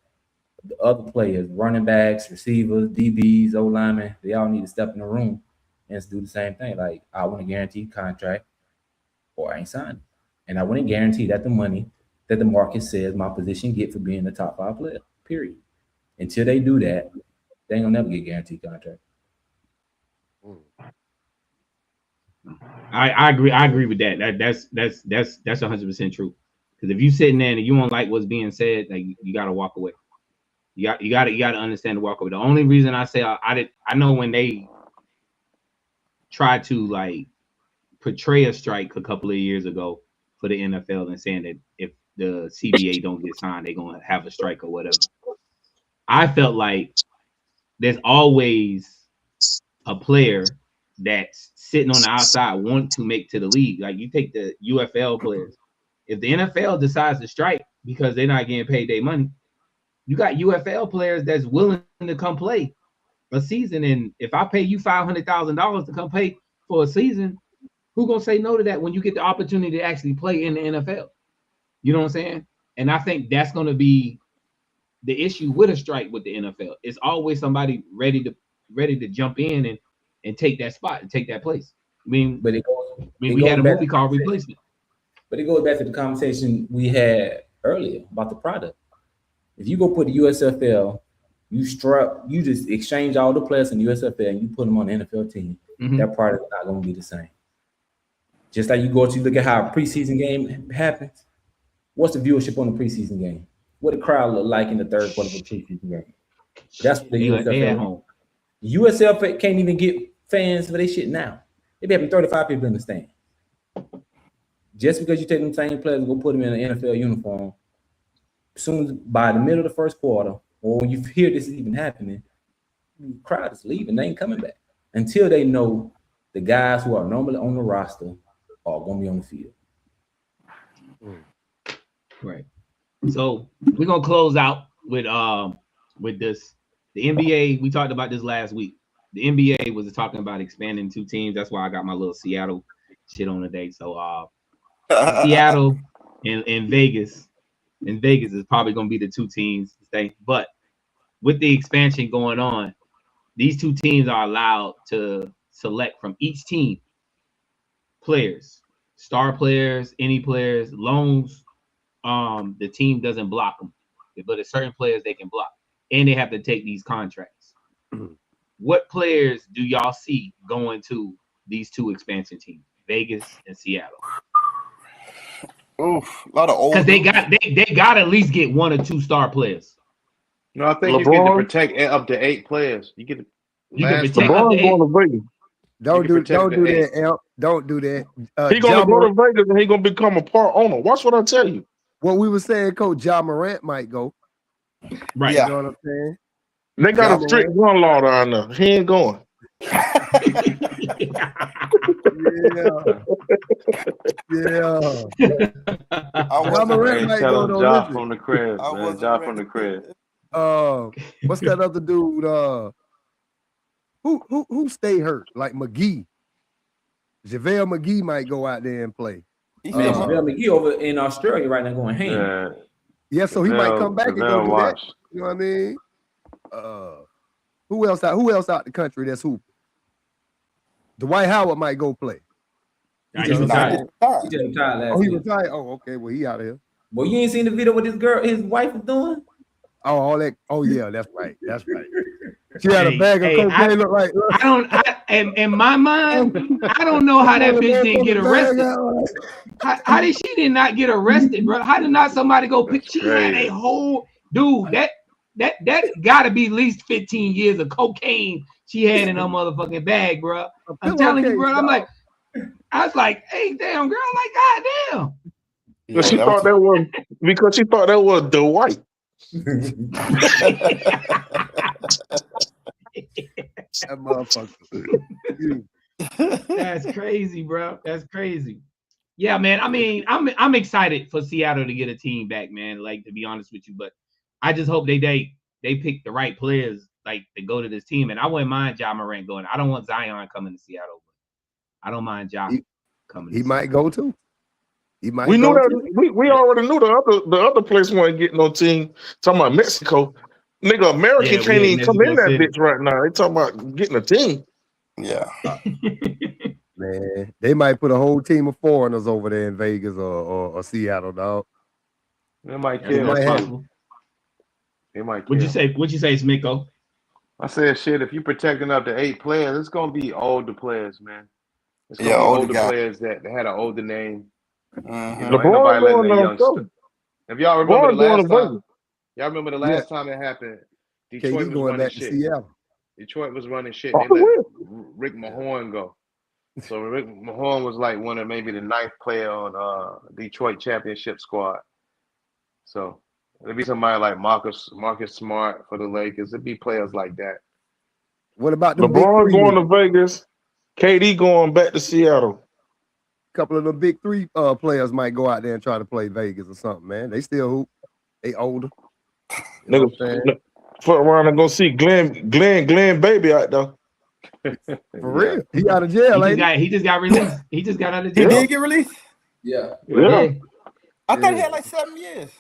S11: the other players, running backs, receivers, DBs, O-linemen, they all need to step in the room and do the same thing. Like, I want a guaranteed contract or I ain't signing. And I want to guarantee that the money that the market says my position get for being the top 5 player, period. Until they do that, they ain't gonna never get guaranteed contract.
S7: I agree with that. That's 100% true. Because if you sitting there and you don't like what's being said, like you gotta walk away. You got to understand to walk away. The only reason I say I know when they tried to like portray a strike a couple of years ago for the NFL and saying that if the CBA don't get signed, they're gonna have a strike or whatever. I felt like there's always a player that's sitting on the outside wanting to make to the league. Like you take the UFL players. If the NFL decides to strike because they're not getting paid their money, you got UFL players that's willing to come play a season. And if I pay you $500,000 to come play for a season, who gonna say no to that when you get the opportunity to actually play in the NFL? You know what I'm saying? And I think that's gonna be the issue with a strike with the NFL. It's always somebody ready to jump in and take that spot and take that place. I mean, we had a movie called Replacement.
S11: But it goes back to the conversation we had earlier about the product. If you go put the USFL, you just exchange all the players in the USFL and you put them on the NFL team, that product is not going to be the same. Just like you look at how a preseason game happens. What's the viewership on the preseason game? What the crowd look like in the third quarter of a preseason game? That's what the USFL. The USFL can't even get fans for their shit now. They be having 35 people in the stand. Just because you take them same players and go put them in an NFL uniform, soon by the middle of the first quarter, or when you hear this is even happening, the crowd is leaving. They ain't coming back until they know the guys who are normally on the roster are going to be on the field.
S7: Right. So we're gonna close out with this. The NBA, we talked about this last week. The NBA was talking about expanding 2 teams. That's why I got my little Seattle shit on today. So Seattle and Vegas. And Vegas is probably gonna be the 2 teams to stay. But with the expansion going on, these 2 teams are allowed to select from each team players, star players, any players, loans. The team doesn't block them, but at certain players they can block, and they have to take these contracts. What players do y'all see going to these 2 expansion teams, Vegas and Seattle?
S13: Oof, a lot of old.
S7: Because they got to at least get 1 or 2 star players.
S8: No, I think LeBron, you get to protect up to 8 players. You get to
S7: protect
S10: LeBron going to Vegas.
S6: Don't do that, Elk. Don't do that.
S10: He gonna go to Vegas and he gonna become a part owner. Watch what I tell you.
S6: What we were saying, Coach Ja Morant might go.
S7: Right.
S6: You know what I'm saying?
S10: They got a strict gun law down there. He ain't going.
S6: Yeah.
S8: Hey, tell him job from the crib, man. Job from the crib.
S6: What's that other dude? Who stay hurt? Like McGee. JaVale McGee might go out there and play.
S11: Man, JaVale McGee over in Australia right now going ham.
S6: Yeah, so he might come back and go do that. You know what I mean? Who else out the country that's hooping? Dwight Howard might go play.
S11: He just retired. He just retired last
S6: He
S11: year.
S6: retired? Oh, okay. Well, he out of here.
S11: Well, you ain't seen the video with his wife is doing?
S6: Oh, all that. Oh, yeah, that's right. That's right. She had a bag of cocaine. Look like.
S14: In my mind, I don't know how that bitch didn't get arrested. How did she not get arrested, bro? How did not somebody go pick? She had a whole dude. That got to be at least 15 years of cocaine she had in her motherfucking bag, bro. I'm telling you, bro. I was like, hey, damn, girl, like, goddamn.
S10: Because she thought that was Dwight.
S6: That motherfucker.
S14: That's crazy, bro. That's crazy. Yeah, man. I mean, I'm excited for Seattle to get a team back, man. Like, to be honest with you, but I just hope they pick the right players, like, to go to this team. And I wouldn't mind Ja Morant going. I don't want Zion coming to Seattle. I don't mind Ja coming.
S6: He might go too. He might.
S10: We knew that. We already knew the other place wasn't getting no team. Talking about Mexico, nigga. American can't even come in that bitch right now. They talking about getting a team.
S13: Yeah.
S6: Man, they might put a whole team of foreigners over there in Vegas or Seattle, dog.
S8: They might
S6: They
S8: kill.
S6: might have.
S8: They might.
S14: What'd you say? What'd you say, Smiko?
S8: I said, shit. If you protecting up to 8 players, it's gonna be older players, man. It's gonna be older players that had an older name. You know, ain't nobody letting the youngster. If y'all remember the last time it happened, Detroit was running shit. Detroit was running shit. They let Rick Mahorn go. So Rick Mahorn was like one of maybe the 9th player on Detroit championship squad. So it'd be somebody like Marcus Smart for the Lakers. It'd be players like that.
S6: What about the
S10: LeBron going to Vegas? KD going back to Seattle.
S6: A couple of the big 3 players might go out there and try to play Vegas or something, man. They still hoop. They older.
S10: Nigga, fuck around and go see Glenn Baby out there.
S6: For real. He out of jail,
S14: he just got released. He just got out of jail.
S13: He did get released?
S11: Yeah.
S13: I thought he had like 7 years.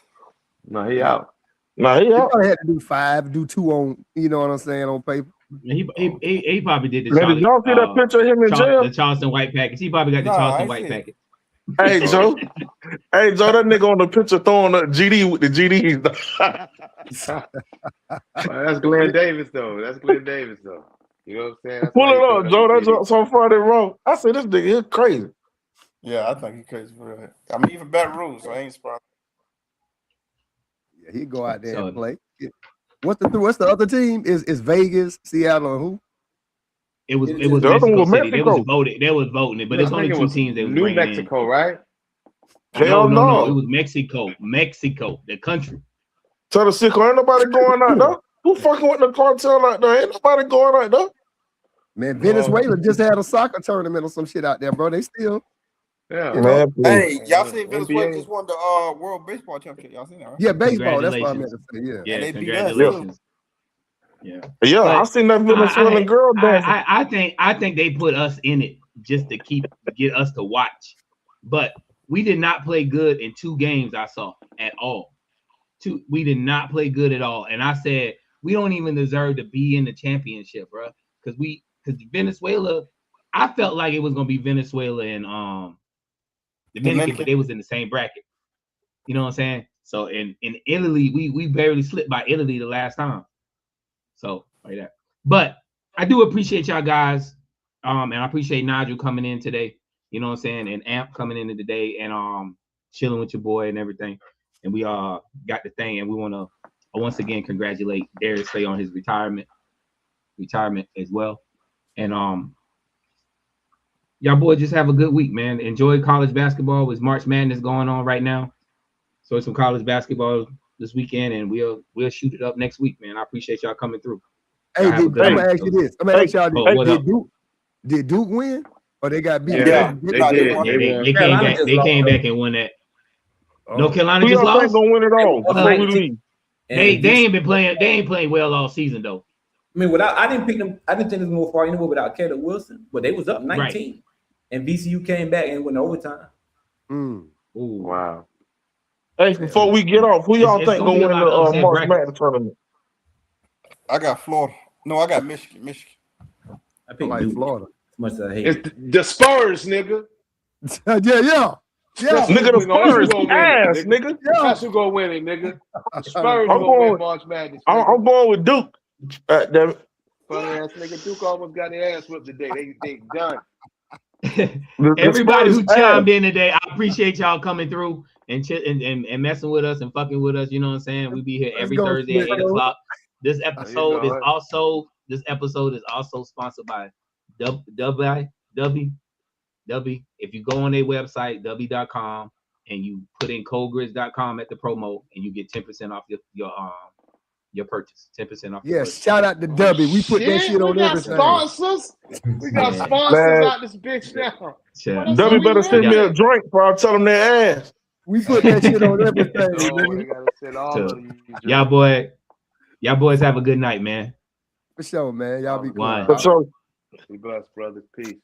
S8: No, he out.
S10: No, he out.
S6: probably had to do 5, do 2 on, you know what I'm saying, on paper.
S14: He probably did the
S10: Did y'all see that picture of him in jail?
S14: The Charleston White package. He probably got the Charleston White package.
S10: Hey Joe, that nigga on the picture throwing up GD with the GDs.
S8: That's Glenn Davis though. You know what I'm saying? That's
S10: Pull it up, Joe. That's so far they wrong. I said this nigga is crazy.
S13: Yeah, I think he's crazy for real. I mean, even Baton Rouge, so I ain't surprised.
S6: Yeah, he'd go out there and play. What's the other team? Is Vegas, Seattle, and who?
S14: It was Mexico City. They was voting it, but it's only 2 teams that was
S8: New Mexico,
S14: in.
S8: Right?
S10: Hell no.
S14: It was Mexico, the country.
S10: Tell the sicko, ain't nobody going out there. Who fucking with the cartel out there? Ain't nobody going out there.
S6: Man, Venezuela just had a soccer tournament or some shit out there, bro. They still.
S8: Yeah,
S10: man.
S13: Hey, y'all seen Venezuela just won the World Baseball Championship? Y'all seen that, right?
S6: Yeah, baseball. That's what I meant to say. Yeah,
S14: and they congratulations.
S10: Yeah, I seen that Venezuelan girl dancing.
S14: I think they put us in it just to get us to watch, but we did not play good in 2 games. I saw at all. We did not play good at all, and I said we don't even deserve to be in the championship, bro. Because Venezuela, I felt like it was gonna be Venezuela and Dominican, but they was in the same bracket. You know what I'm saying? So in Italy, we barely slipped by Italy the last time. So like that. But I do appreciate y'all guys. And I appreciate Nigel coming in today. You know what I'm saying? And Amp coming in today and chilling with your boy and everything. And we got the thing, and we want to once again congratulate Darius Slay on his retirement as well. And y'all boys just have a good week, man. Enjoy college basketball. With March Madness going on right now. So some college basketball this weekend, and we'll shoot it up next week, man. I appreciate y'all coming through.
S6: Hey, I'm gonna ask you this. I'm gonna ask y'all this. Did Duke win? Or they got beat?
S8: Yeah, they did.
S14: They came back. They came back and won that. North Carolina
S10: Who
S14: just
S10: y'all think
S14: lost.
S10: gonna win it all before we leave?
S14: They ain't been playing. They ain't playing well all season though.
S11: I mean, I didn't pick them. I didn't think they would go far anyway without Caleb Wilson, but they was up 19, and VCU came back and went to overtime.
S14: Ooh.
S8: Wow.
S10: Hey, before we get off, who y'all think gonna win the March Madness tournament?
S13: I got Florida. No, I got Michigan.
S11: I picked
S6: like Florida.
S11: Much as I hate
S8: it's the Spurs, nigga.
S6: Yeah.
S10: Nigga, the Spurs ass, nigga.
S8: That's who gonna win it, nigga. The Spurs gonna win March Madness.
S10: I'm going with Duke. Damn it.
S8: Funny ass nigga. Duke almost got their ass whipped today. They done.
S14: Everybody who chimed in today, I appreciate y'all coming through and messing with us and fucking with us. You know what I'm saying? We be here every Thursday at 8 o'clock. This episode is also sponsored by W. If you go on their website, w.com, and you put in coldgrits.com at the promo, and you get 10% off your purchase. 10% off.
S6: Yes, shout out to W. We put that shit on everything.
S8: Sponsors. We got sponsors out this bitch now.
S10: W better send me a drink before I tell them their ass.
S6: We put that shit on everything.
S14: Y'all boys have a good night, man.
S6: For sure, man. Y'all be cool.
S10: For sure.
S8: Be blessed, brother. Peace.